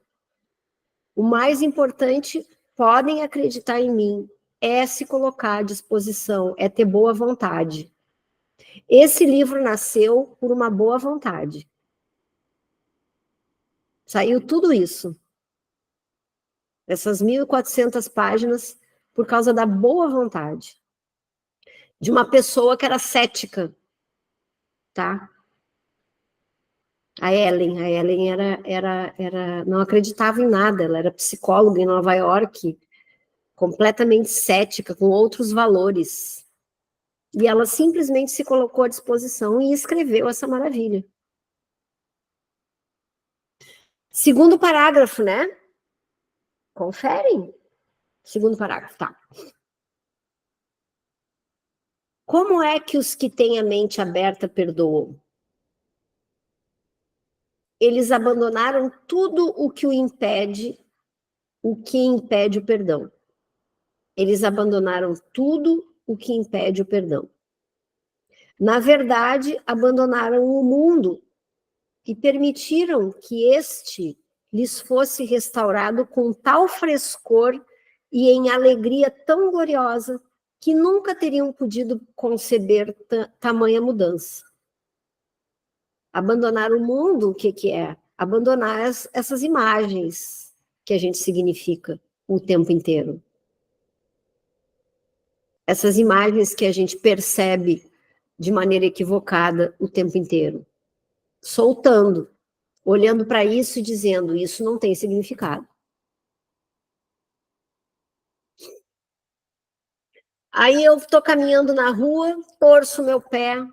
O mais importante, podem acreditar em mim, é se colocar à disposição, é ter boa vontade. Esse livro nasceu por uma boa vontade. Saiu tudo isso. Essas 1.400 páginas por causa da boa vontade. De uma pessoa que era cética, tá? A Ellen não acreditava em nada, ela era psicóloga em Nova York, completamente cética, com outros valores. E ela simplesmente se colocou à disposição e escreveu essa maravilha. Segundo parágrafo, né? Conferem? Segundo parágrafo, tá. Como é que os que têm a mente aberta perdoam? Eles abandonaram tudo o que impede o perdão. Eles abandonaram tudo o que impede o perdão. Na verdade, abandonaram o mundo e permitiram que este lhes fosse restaurado com tal frescor e em alegria tão gloriosa que nunca teriam podido conceber tamanha mudança. Abandonar o mundo, o que é? Abandonar essas imagens que a gente significa o tempo inteiro. Essas imagens que a gente percebe de maneira equivocada o tempo inteiro. Soltando, olhando para isso e dizendo, isso não tem significado. Aí eu estou caminhando na rua, torço meu pé,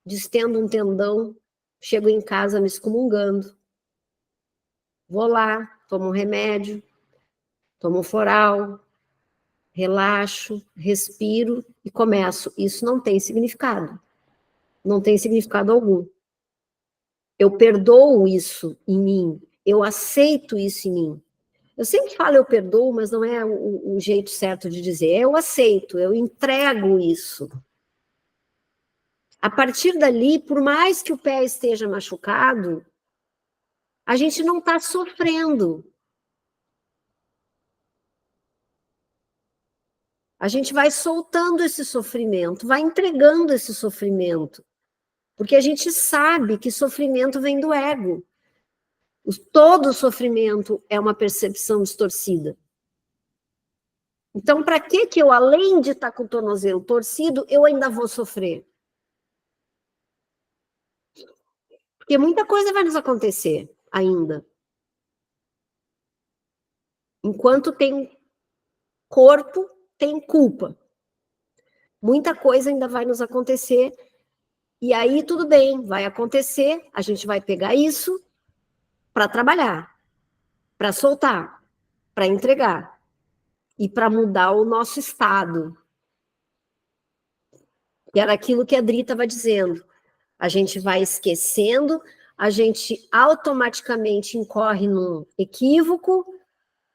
distendo um tendão, chego em casa me excomungando. Vou lá, tomo um remédio, tomo um floral, relaxo, respiro e começo. Isso não tem significado. Não tem significado algum. Eu perdoo isso em mim. Eu aceito isso em mim. Eu sempre falo eu perdoo, mas não é o jeito certo de dizer. Eu aceito, eu entrego isso. A partir dali, por mais que o pé esteja machucado, a gente não está sofrendo. A gente vai soltando esse sofrimento, vai entregando esse sofrimento. Porque a gente sabe que sofrimento vem do ego. Todo sofrimento é uma percepção distorcida. Então, para que eu, além de estar com o tornozelo torcido, eu ainda vou sofrer? Porque muita coisa vai nos acontecer ainda. Enquanto tem corpo, tem culpa. Muita coisa ainda vai nos acontecer. E aí, tudo bem, vai acontecer, a gente vai pegar isso para trabalhar, para soltar, para entregar e para mudar o nosso estado. E era aquilo que a Dri estava dizendo. A gente vai esquecendo, a gente automaticamente incorre num equívoco.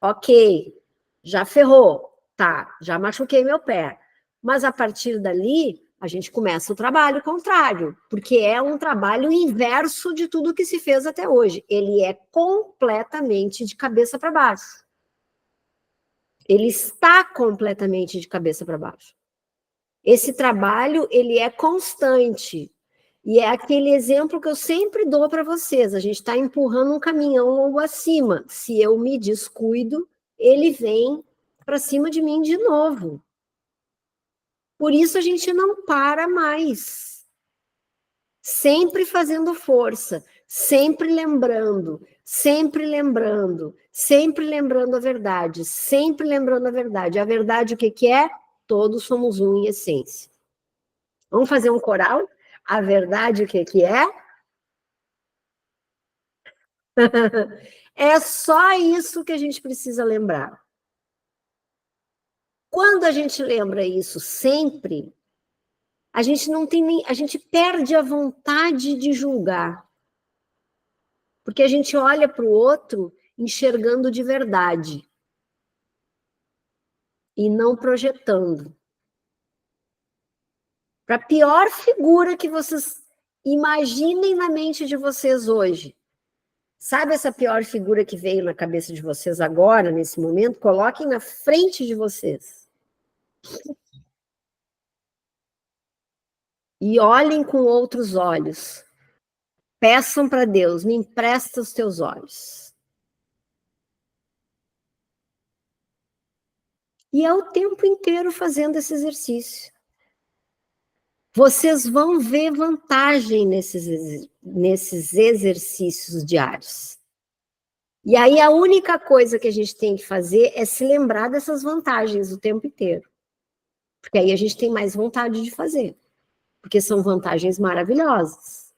Ok, já ferrou, tá, já machuquei meu pé. Mas a partir dali, a gente começa o trabalho contrário, porque é um trabalho inverso de tudo que se fez até hoje. Ele é completamente de cabeça para baixo. Ele está completamente de cabeça para baixo. Esse trabalho, ele é constante. E é aquele exemplo que eu sempre dou para vocês. A gente está empurrando um caminhão logo acima. Se eu me descuido, ele vem para cima de mim de novo. Por isso a gente não para mais. Sempre fazendo força, sempre lembrando, sempre lembrando, sempre lembrando a verdade, sempre lembrando a verdade. A verdade o que é? Todos somos um em essência. Vamos fazer um coral? A verdade o que é? É só isso que a gente precisa lembrar. Quando a gente lembra isso sempre, a gente não tem nem, a gente perde a vontade de julgar. Porque a gente olha para o outro enxergando de verdade e não projetando. Para a pior figura que vocês imaginem na mente de vocês hoje. Sabe essa pior figura que veio na cabeça de vocês agora, nesse momento? Coloquem na frente de vocês. E olhem com outros olhos. Peçam para Deus, me empresta os teus olhos. E é o tempo inteiro fazendo esse exercício. Vocês vão ver vantagem nesses exercícios diários. E aí a única coisa que a gente tem que fazer é se lembrar dessas vantagens o tempo inteiro. Porque aí a gente tem mais vontade de fazer. Porque são vantagens maravilhosas.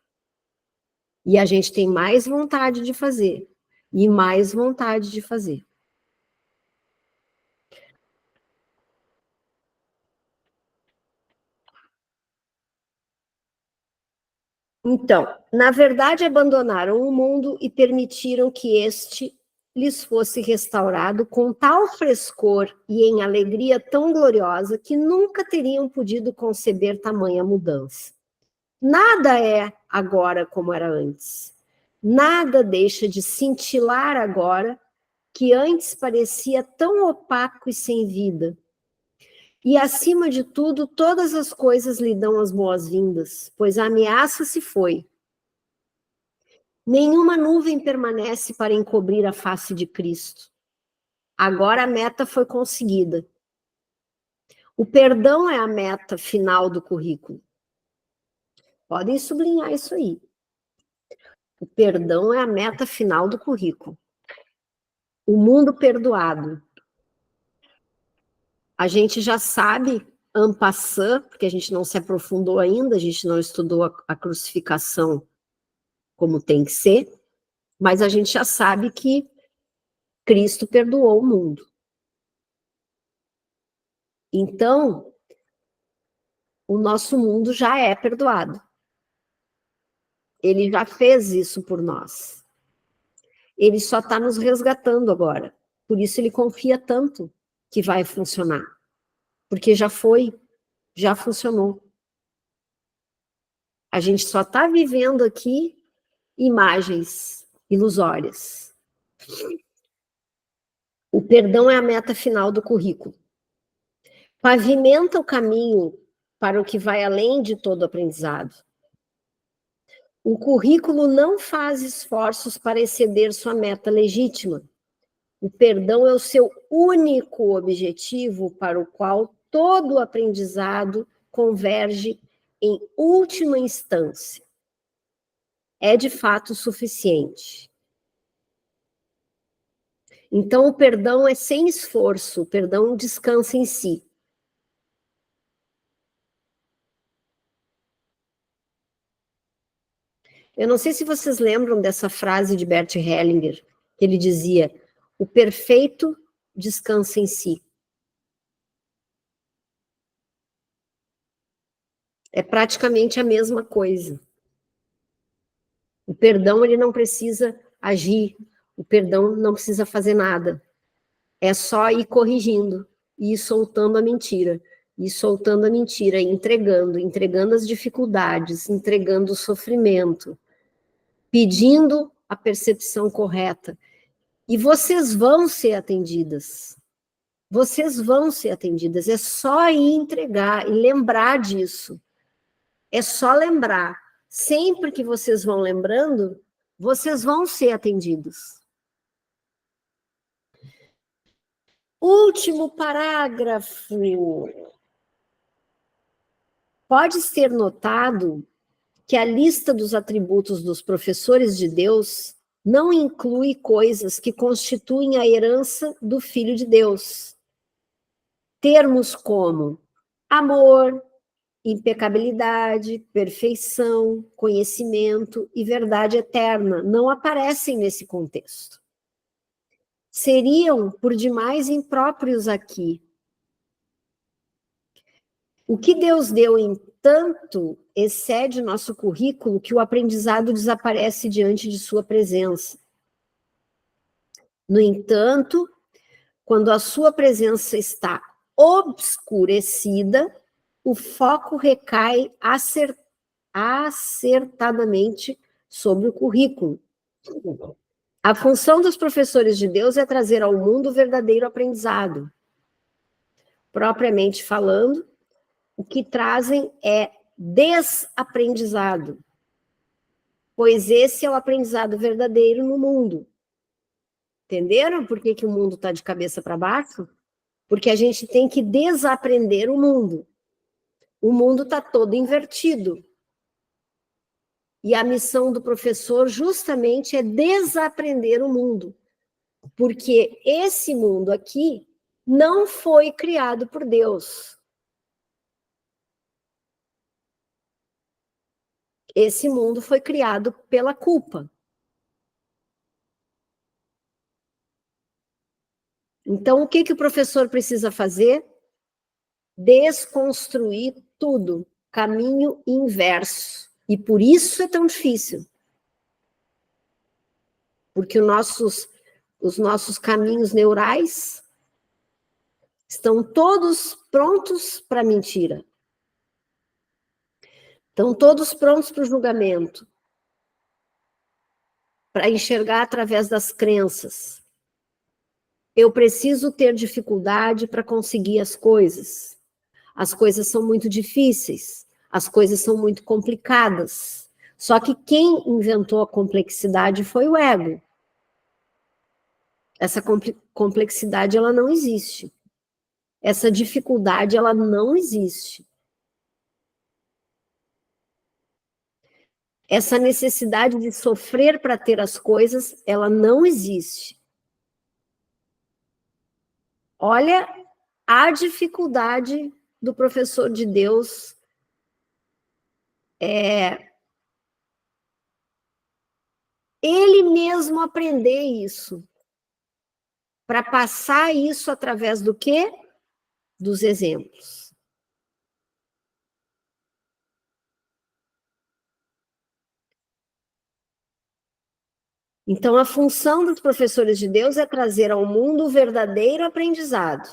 E a gente tem mais vontade de fazer. E mais vontade de fazer. Então, na verdade, abandonaram o mundo e permitiram que este lhes fosse restaurado com tal frescor e em alegria tão gloriosa que nunca teriam podido conceber tamanha mudança. Nada é agora como era antes. Nada deixa de cintilar agora que antes parecia tão opaco e sem vida. E, acima de tudo, todas as coisas lhe dão as boas-vindas, pois a ameaça se foi. Nenhuma nuvem permanece para encobrir a face de Cristo. Agora a meta foi conseguida. O perdão é a meta final do currículo. Podem sublinhar isso aí. O perdão é a meta final do currículo. O mundo perdoado. A gente já sabe, en passant, porque a gente não se aprofundou ainda, a gente não estudou a crucificação como tem que ser, mas a gente já sabe que Cristo perdoou o mundo. Então, o nosso mundo já é perdoado. Ele já fez isso por nós. Ele só está nos resgatando agora. Por isso ele confia tanto que vai funcionar. Porque já foi, já funcionou. A gente só está vivendo aqui imagens ilusórias. O perdão é a meta final do currículo. Pavimenta o caminho para o que vai além de todo aprendizado. O currículo não faz esforços para exceder sua meta legítima. O perdão é o seu único objetivo para o qual todo o aprendizado converge em última instância. É de fato suficiente. Então, o perdão é sem esforço, o perdão descansa em si. Eu não sei se vocês lembram dessa frase de Bert Hellinger, que ele dizia: o perfeito descansa em si. É praticamente a mesma coisa. O perdão, ele não precisa agir, o perdão não precisa fazer nada. É só ir corrigindo, ir soltando a mentira, entregando as dificuldades, entregando o sofrimento, pedindo a percepção correta. E vocês vão ser atendidas. Vocês vão ser atendidas. É só ir entregar e lembrar disso. É só lembrar. Sempre que vocês vão lembrando, vocês vão ser atendidos. Último parágrafo. Pode ser notado que a lista dos atributos dos professores de Deus não inclui coisas que constituem a herança do Filho de Deus. Termos como amor, impecabilidade, perfeição, conhecimento e verdade eterna não aparecem nesse contexto. Seriam por demais impróprios aqui. O que Deus deu em tanto excede nosso currículo que o aprendizado desaparece diante de sua presença. No entanto, quando a sua presença está obscurecida, o foco recai acertadamente sobre o currículo. A função dos professores de Deus é trazer ao mundo o verdadeiro aprendizado. Propriamente falando, o que trazem é desaprendizado, pois esse é o aprendizado verdadeiro no mundo. Entenderam por que o mundo está de cabeça para baixo? Porque a gente tem que desaprender o mundo. O mundo está todo invertido. E a missão do professor justamente é desaprender o mundo, Porque esse mundo aqui não foi criado por Deus. Esse mundo foi criado pela culpa. Então, o que que o professor precisa fazer? Desconstruir tudo, caminho inverso. E por isso é tão difícil. Porque os nossos caminhos neurais estão todos prontos para a mentira. Estão todos prontos para o julgamento, para enxergar através das crenças. Eu preciso ter dificuldade para conseguir as coisas. As coisas são muito difíceis, as coisas são muito complicadas. Só que quem inventou a complexidade foi o ego. Essa complexidade, ela não existe. Essa dificuldade, ela não existe. Essa necessidade de sofrer para ter as coisas, ela não existe. Olha a dificuldade do professor de Deus ele mesmo aprender isso. Para passar isso através do quê? Dos exemplos. Então, a função dos professores de Deus é trazer ao mundo o verdadeiro aprendizado.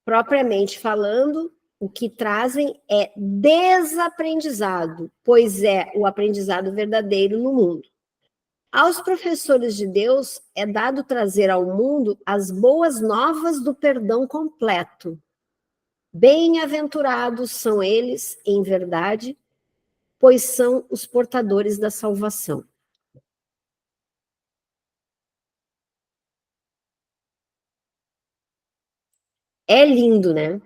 Propriamente falando, o que trazem é desaprendizado, pois é o aprendizado verdadeiro no mundo. Aos professores de Deus é dado trazer ao mundo as boas novas do perdão completo. Bem-aventurados são eles, em verdade, pois são os portadores da salvação. É lindo, né?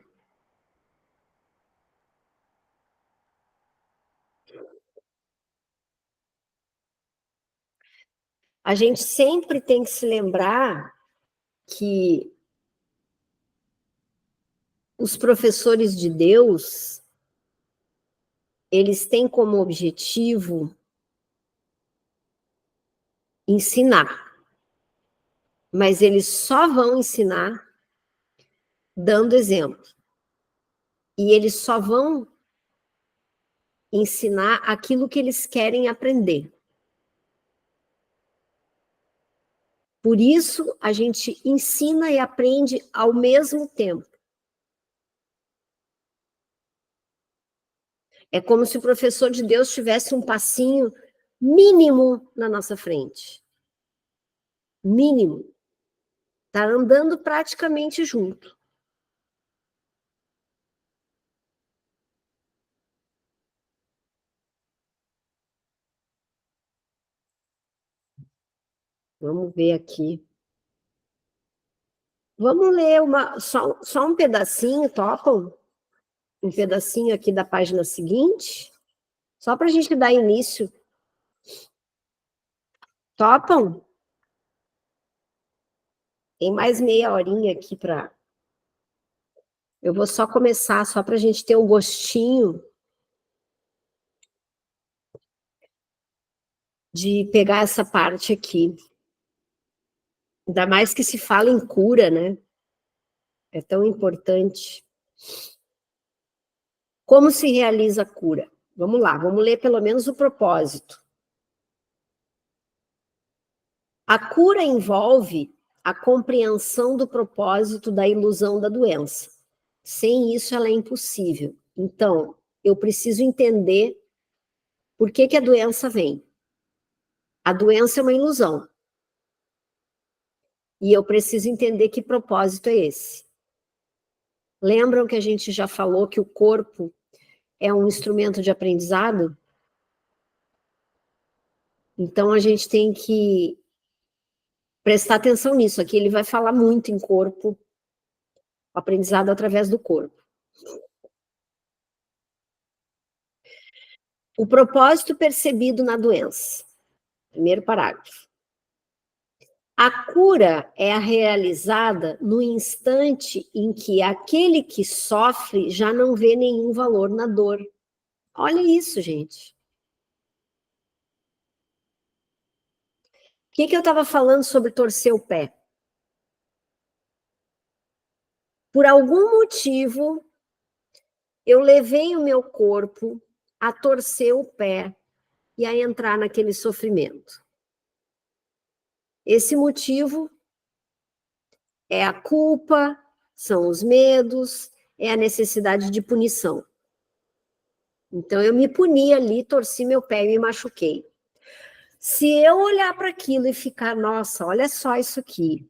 A gente sempre tem que se lembrar que os professores de Deus, eles têm como objetivo ensinar. Mas eles só vão ensinar dando exemplo. E eles só vão ensinar aquilo que eles querem aprender. Por isso, a gente ensina e aprende ao mesmo tempo. É como se o professor de Deus tivesse um passinho mínimo na nossa frente. Mínimo. Está andando praticamente junto. Vamos ver aqui. Vamos ler só um pedacinho, topam? Um pedacinho aqui da página seguinte, só para a gente dar início. Topam? Tem mais meia horinha aqui para... Eu vou só começar, só para a gente ter o gostinho de pegar essa parte aqui. Ainda mais que se fala em cura, né? É tão importante. Como se realiza a cura? Vamos lá, vamos ler pelo menos o propósito. A cura envolve a compreensão do propósito da ilusão da doença. Sem isso, ela é impossível. Então, eu preciso entender por que que a doença vem. A doença é uma ilusão. E eu preciso entender que propósito é esse. Lembram que a gente já falou que o corpo é um instrumento de aprendizado? Então, a gente tem que prestar atenção nisso. Aqui ele vai falar muito em corpo, aprendizado através do corpo. O propósito percebido na doença. Primeiro parágrafo. A cura é realizada no instante em que aquele que sofre já não vê nenhum valor na dor. Olha isso, gente. O que eu estava falando sobre torcer o pé? Por algum motivo, eu levei o meu corpo a torcer o pé e a entrar naquele sofrimento. Esse motivo é a culpa, são os medos, é a necessidade de punição. Então, eu me puni ali, torci meu pé e me machuquei. Se eu olhar para aquilo e ficar, nossa, olha só isso aqui,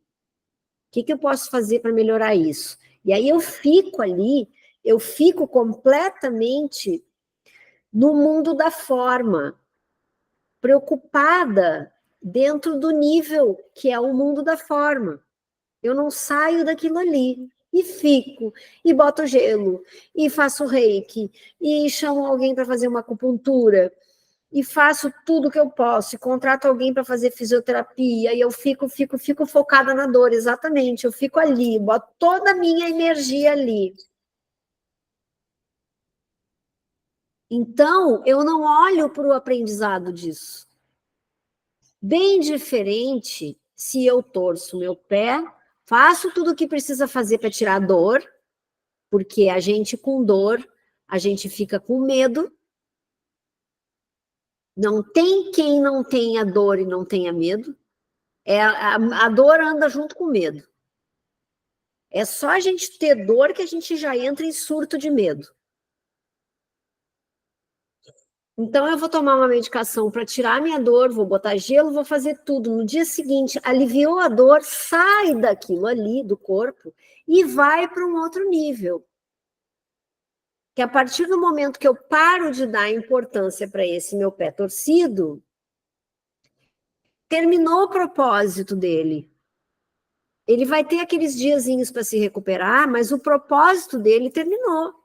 o que eu posso fazer para melhorar isso? E aí eu fico ali, eu fico completamente no mundo da forma, preocupada dentro do nível que é o mundo da forma. Eu não saio daquilo ali. E fico, e boto gelo, e faço reiki, e chamo alguém para fazer uma acupuntura, e faço tudo que eu posso, e contrato alguém para fazer fisioterapia, e eu fico focada na dor, exatamente, eu fico ali, boto toda a minha energia ali. Então, eu não olho para o aprendizado disso. Bem diferente se eu torço meu pé, faço tudo o que precisa fazer para tirar a dor, porque a gente com dor, a gente fica com medo. Não tem quem não tenha dor e não tenha medo. A dor anda junto com o medo. É só a gente ter dor que a gente já entra em surto de medo. Então, eu vou tomar uma medicação para tirar a minha dor, vou botar gelo, vou fazer tudo. No dia seguinte, aliviou a dor, sai daquilo ali, do corpo, e vai para um outro nível. Que a partir do momento que eu paro de dar importância para esse meu pé torcido, terminou o propósito dele. Ele vai ter aqueles diazinhos para se recuperar, mas o propósito dele terminou.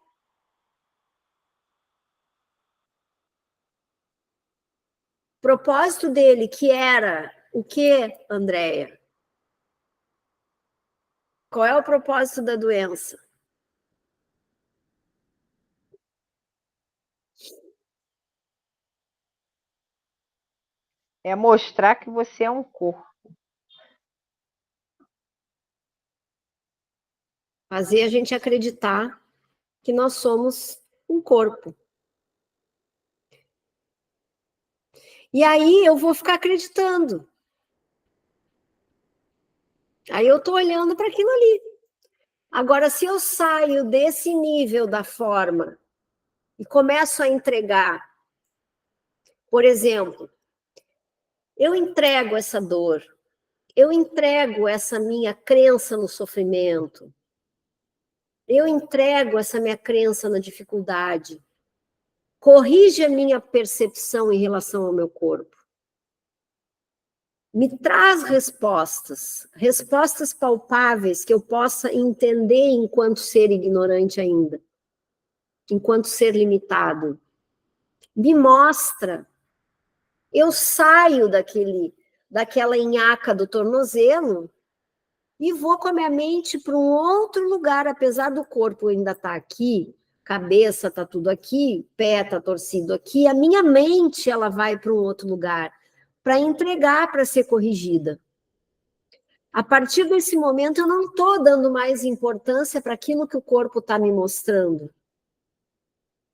O propósito dele, que era o quê, Andréia? Qual é o propósito da doença? É mostrar que você é um corpo. Fazer a gente acreditar que nós somos um corpo. E aí eu vou ficar acreditando. Aí eu estou olhando para aquilo ali. Agora, se eu saio desse nível da forma e começo a entregar, por exemplo, eu entrego essa dor, eu entrego essa minha crença no sofrimento, eu entrego essa minha crença na dificuldade, corrige a minha percepção em relação ao meu corpo. Me traz respostas, respostas palpáveis que eu possa entender enquanto ser ignorante ainda, enquanto ser limitado. Me mostra. Eu saio daquela nhaca do tornozelo e vou com a minha mente para um outro lugar, apesar do corpo ainda estar aqui, cabeça está tudo aqui, pé está torcido aqui, a minha mente ela vai para um outro lugar, para entregar, para ser corrigida. A partir desse momento, eu não estou dando mais importância para aquilo que o corpo está me mostrando,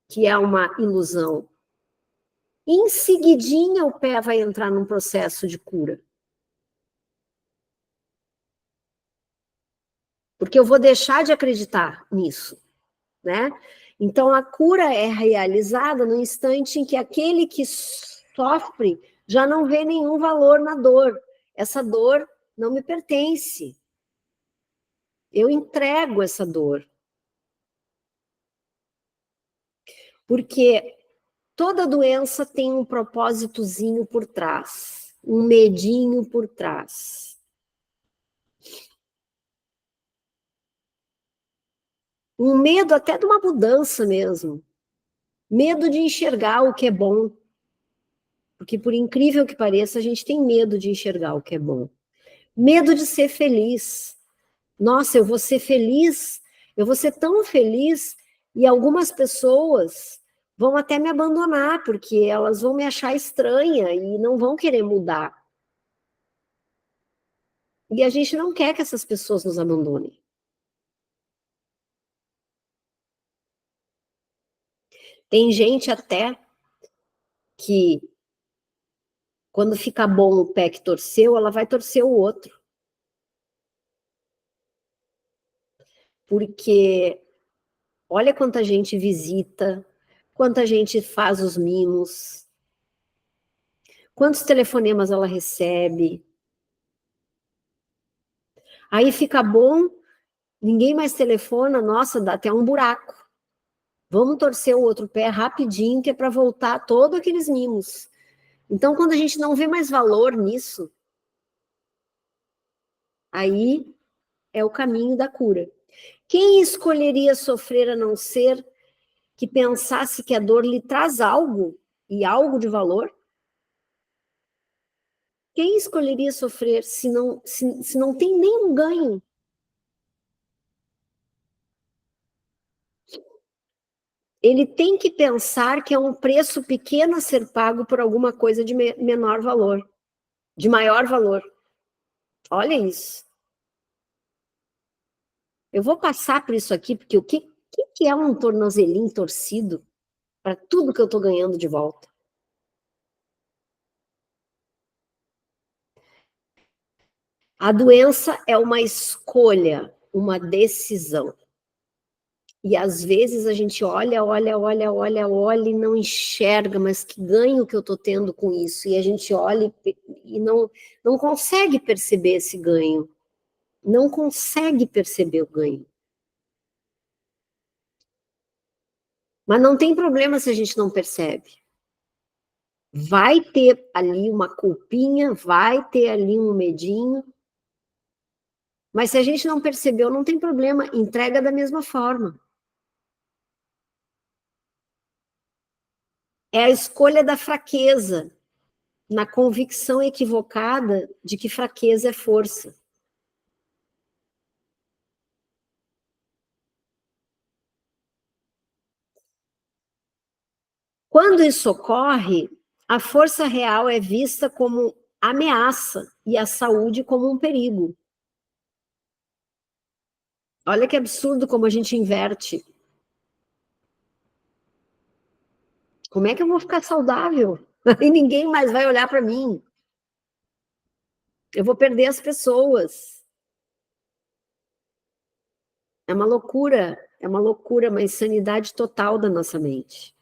que é uma ilusão. Em seguidinha, o pé vai entrar num processo de cura. Porque eu vou deixar de acreditar nisso, né? Então, a cura é realizada no instante em que aquele que sofre já não vê nenhum valor na dor. Essa dor não me pertence. Eu entrego essa dor. Porque toda doença tem um propósitozinho por trás, um medinho por trás. Um medo até de uma mudança mesmo. Medo de enxergar o que é bom. Porque, por incrível que pareça, a gente tem medo de enxergar o que é bom. Medo de ser feliz. Nossa, eu vou ser feliz, eu vou ser tão feliz, e algumas pessoas vão até me abandonar, porque elas vão me achar estranha e não vão querer mudar. E a gente não quer que essas pessoas nos abandonem. Tem gente até que, quando fica bom o pé que torceu, ela vai torcer o outro. Porque olha quanta gente visita, quanta gente faz os mimos, quantos telefonemas ela recebe. Aí fica bom, ninguém mais telefona, nossa, dá até um buraco. Vamos torcer o outro pé rapidinho, que é para voltar todos aqueles mimos. Então, quando a gente não vê mais valor nisso, aí é o caminho da cura. Quem escolheria sofrer a não ser que pensasse que a dor lhe traz algo, e algo de valor? Quem escolheria sofrer se não tem nenhum ganho? Ele tem que pensar que é um preço pequeno a ser pago por alguma coisa de menor valor, de maior valor. Olha isso. Eu vou passar por isso aqui, porque o que é um tornozelinho torcido para tudo que eu estou ganhando de volta? A doença é uma escolha, uma decisão. E às vezes a gente olha e não enxerga, mas que ganho que eu estou tendo com isso. E a gente olha e não consegue perceber esse ganho. Não consegue perceber o ganho. Mas não tem problema se a gente não percebe. Vai ter ali uma culpinha, vai ter ali um medinho. Mas se a gente não percebeu, não tem problema, entrega da mesma forma. É a escolha da fraqueza, na convicção equivocada de que fraqueza é força. Quando isso ocorre, a força real é vista como ameaça e a saúde como um perigo. Olha que absurdo como a gente inverte. Como é que eu vou ficar saudável? E ninguém mais vai olhar para mim. Eu vou perder as pessoas. É uma insanidade total da nossa mente.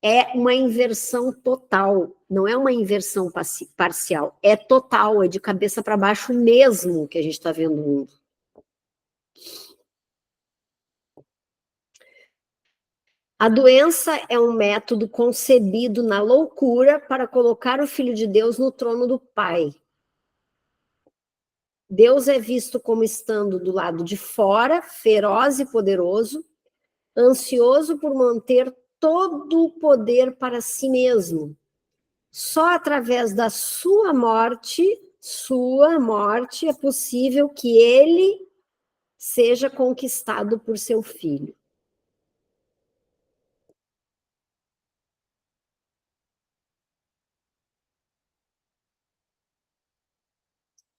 É uma inversão total, não é uma inversão parcial, é total, é de cabeça para baixo mesmo que a gente está vendo o mundo. A doença é um método concebido na loucura para colocar o Filho de Deus no trono do Pai. Deus é visto como estando do lado de fora, feroz e poderoso, ansioso por manter todo o poder para si mesmo. Só através da sua morte, é possível que ele seja conquistado por seu filho.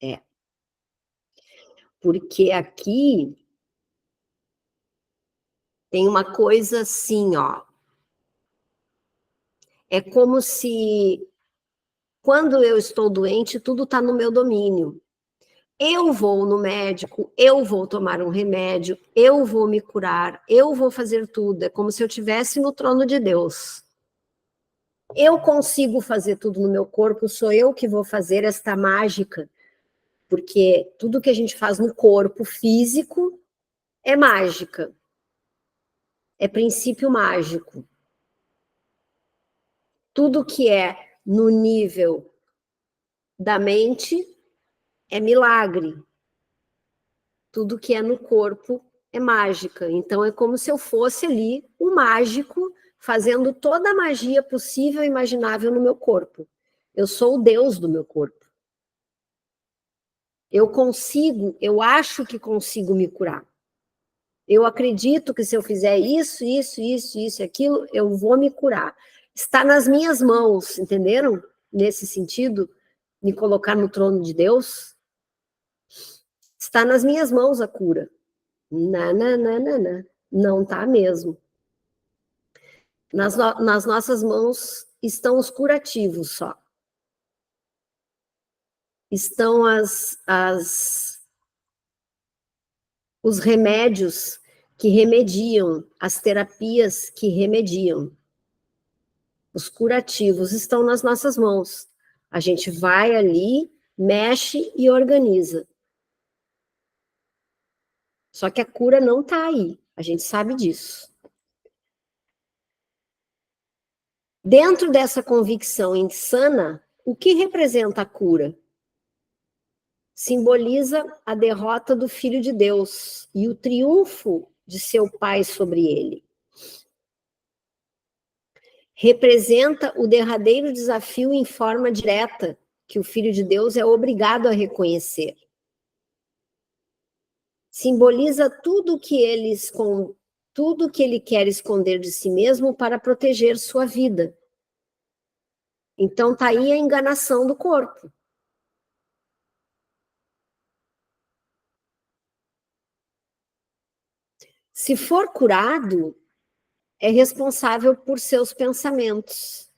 É. Porque aqui tem uma coisa assim, ó. É como se, quando eu estou doente, tudo está no meu domínio. Eu vou no médico, eu vou tomar um remédio, eu vou me curar, eu vou fazer tudo. É como se eu estivesse no trono de Deus. Eu consigo fazer tudo no meu corpo, sou eu que vou fazer esta mágica. Porque tudo que a gente faz no corpo físico é mágica. É princípio mágico. Tudo que é no nível da mente é milagre. Tudo que é no corpo é mágica. Então é como se eu fosse ali um mágico fazendo toda a magia possível e imaginável no meu corpo. Eu sou o Deus do meu corpo. Eu acho que consigo me curar. Eu acredito que se eu fizer isso, aquilo, eu vou me curar. Está nas minhas mãos, entenderam? Nesse sentido, me colocar no trono de Deus. Está nas minhas mãos a cura. Não. Não está mesmo. Nas nossas mãos estão os curativos só. Estão os remédios que remediam, as terapias que remediam. Os curativos estão nas nossas mãos. A gente vai ali, mexe e organiza. Só que a cura não está aí. A gente sabe disso. Dentro dessa convicção insana, o que representa a cura? Simboliza a derrota do Filho de Deus e o triunfo de seu Pai sobre ele. Representa o derradeiro desafio em forma direta que o Filho de Deus é obrigado a reconhecer. Simboliza tudo que ele quer esconder de si mesmo para proteger sua vida. Então está aí a enganação do corpo. Se for curado, é responsável por seus pensamentos.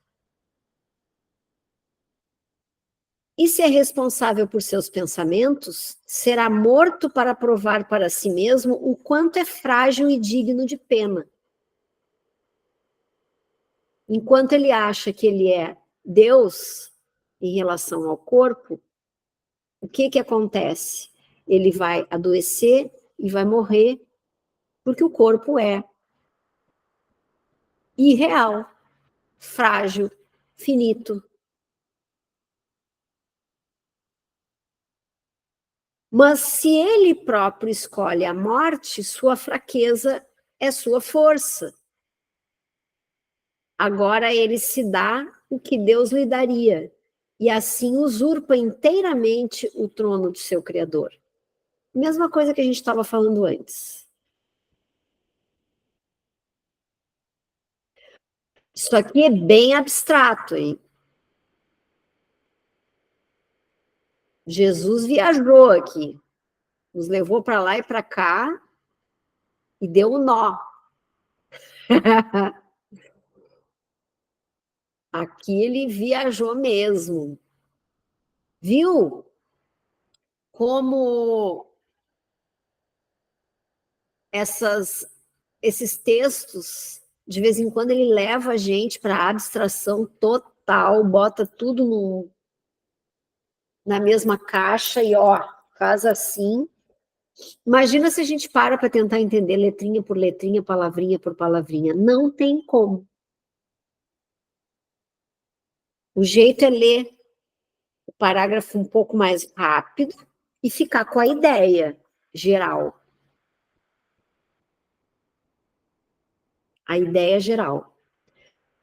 E se é responsável por seus pensamentos, será morto para provar para si mesmo o quanto é frágil e digno de pena. Enquanto ele acha que ele é Deus em relação ao corpo, o que acontece? Ele vai adoecer e vai morrer, porque o corpo é irreal, frágil, finito. Mas se ele próprio escolhe a morte, sua fraqueza é sua força. Agora ele se dá o que Deus lhe daria, e assim usurpa inteiramente o trono de seu Criador. Mesma coisa que a gente estava falando antes. Isso aqui é bem abstrato, hein? Jesus viajou aqui, nos levou para lá e para cá, e deu um nó. Aqui ele viajou mesmo. Viu como esses textos, de vez em quando ele leva a gente para a abstração total, bota tudo na mesma caixa e faz assim. Imagina se a gente para tentar entender letrinha por letrinha, palavrinha por palavrinha. Não tem como. O jeito é ler o parágrafo um pouco mais rápido e ficar com a ideia geral. A ideia geral.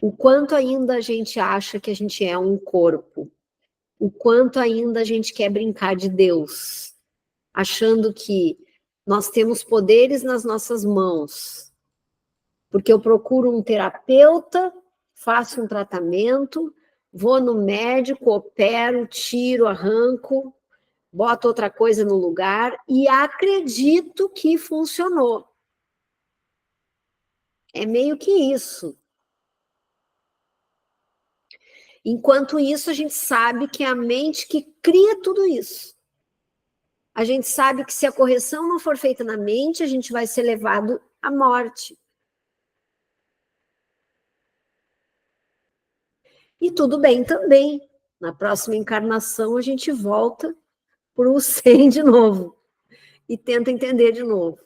O quanto ainda a gente acha que a gente é um corpo. O quanto ainda a gente quer brincar de Deus. Achando que nós temos poderes nas nossas mãos. Porque eu procuro um terapeuta, faço um tratamento, vou no médico, opero, tiro, arranco, boto outra coisa no lugar e acredito que funcionou. É meio que isso. Enquanto isso, a gente sabe que é a mente que cria tudo isso. A gente sabe que se a correção não for feita na mente, a gente vai ser levado à morte. E tudo bem também. Na próxima encarnação, a gente volta para o 100 de novo. E tenta entender de novo.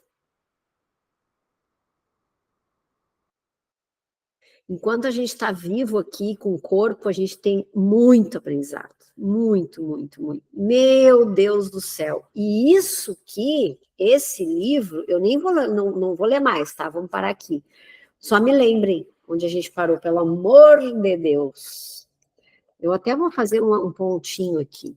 Enquanto a gente está vivo aqui com o corpo, a gente tem muito aprendizado. Muito, muito, muito. Meu Deus do céu. E isso que, esse livro, eu nem vou, não vou ler mais, tá? Vamos parar aqui. Só me lembrem onde a gente parou, pelo amor de Deus. Eu até vou fazer um pontinho aqui.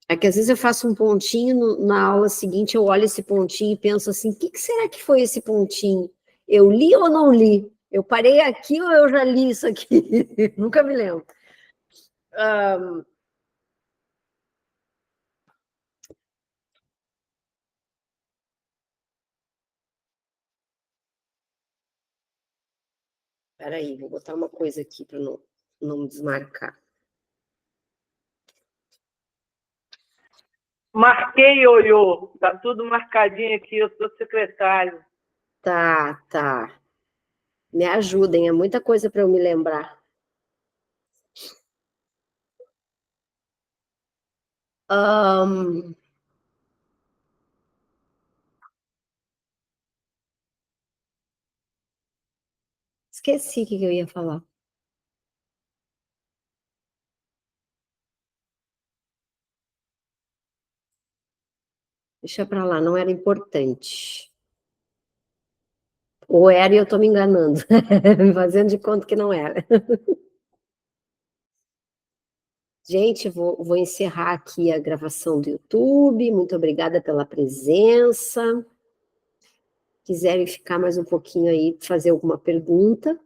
É que às vezes eu faço um pontinho na aula seguinte, eu olho esse pontinho e penso assim, o que será que foi esse pontinho? Eu li ou não li? Eu parei aqui ou eu já li isso aqui? Nunca me lembro. Espera aí, vou botar uma coisa aqui para não me desmarcar. Marquei, Ioiô. Tá tudo marcadinho aqui, eu sou secretário. Tá. Me ajudem, é muita coisa para eu me lembrar. Esqueci o que eu ia falar. Deixa para lá, não era importante. Ou era e eu estou me enganando, me fazendo de conta que não era. Gente, vou encerrar aqui a gravação do YouTube. Muito obrigada pela presença. Quiserem ficar mais um pouquinho aí, fazer alguma pergunta.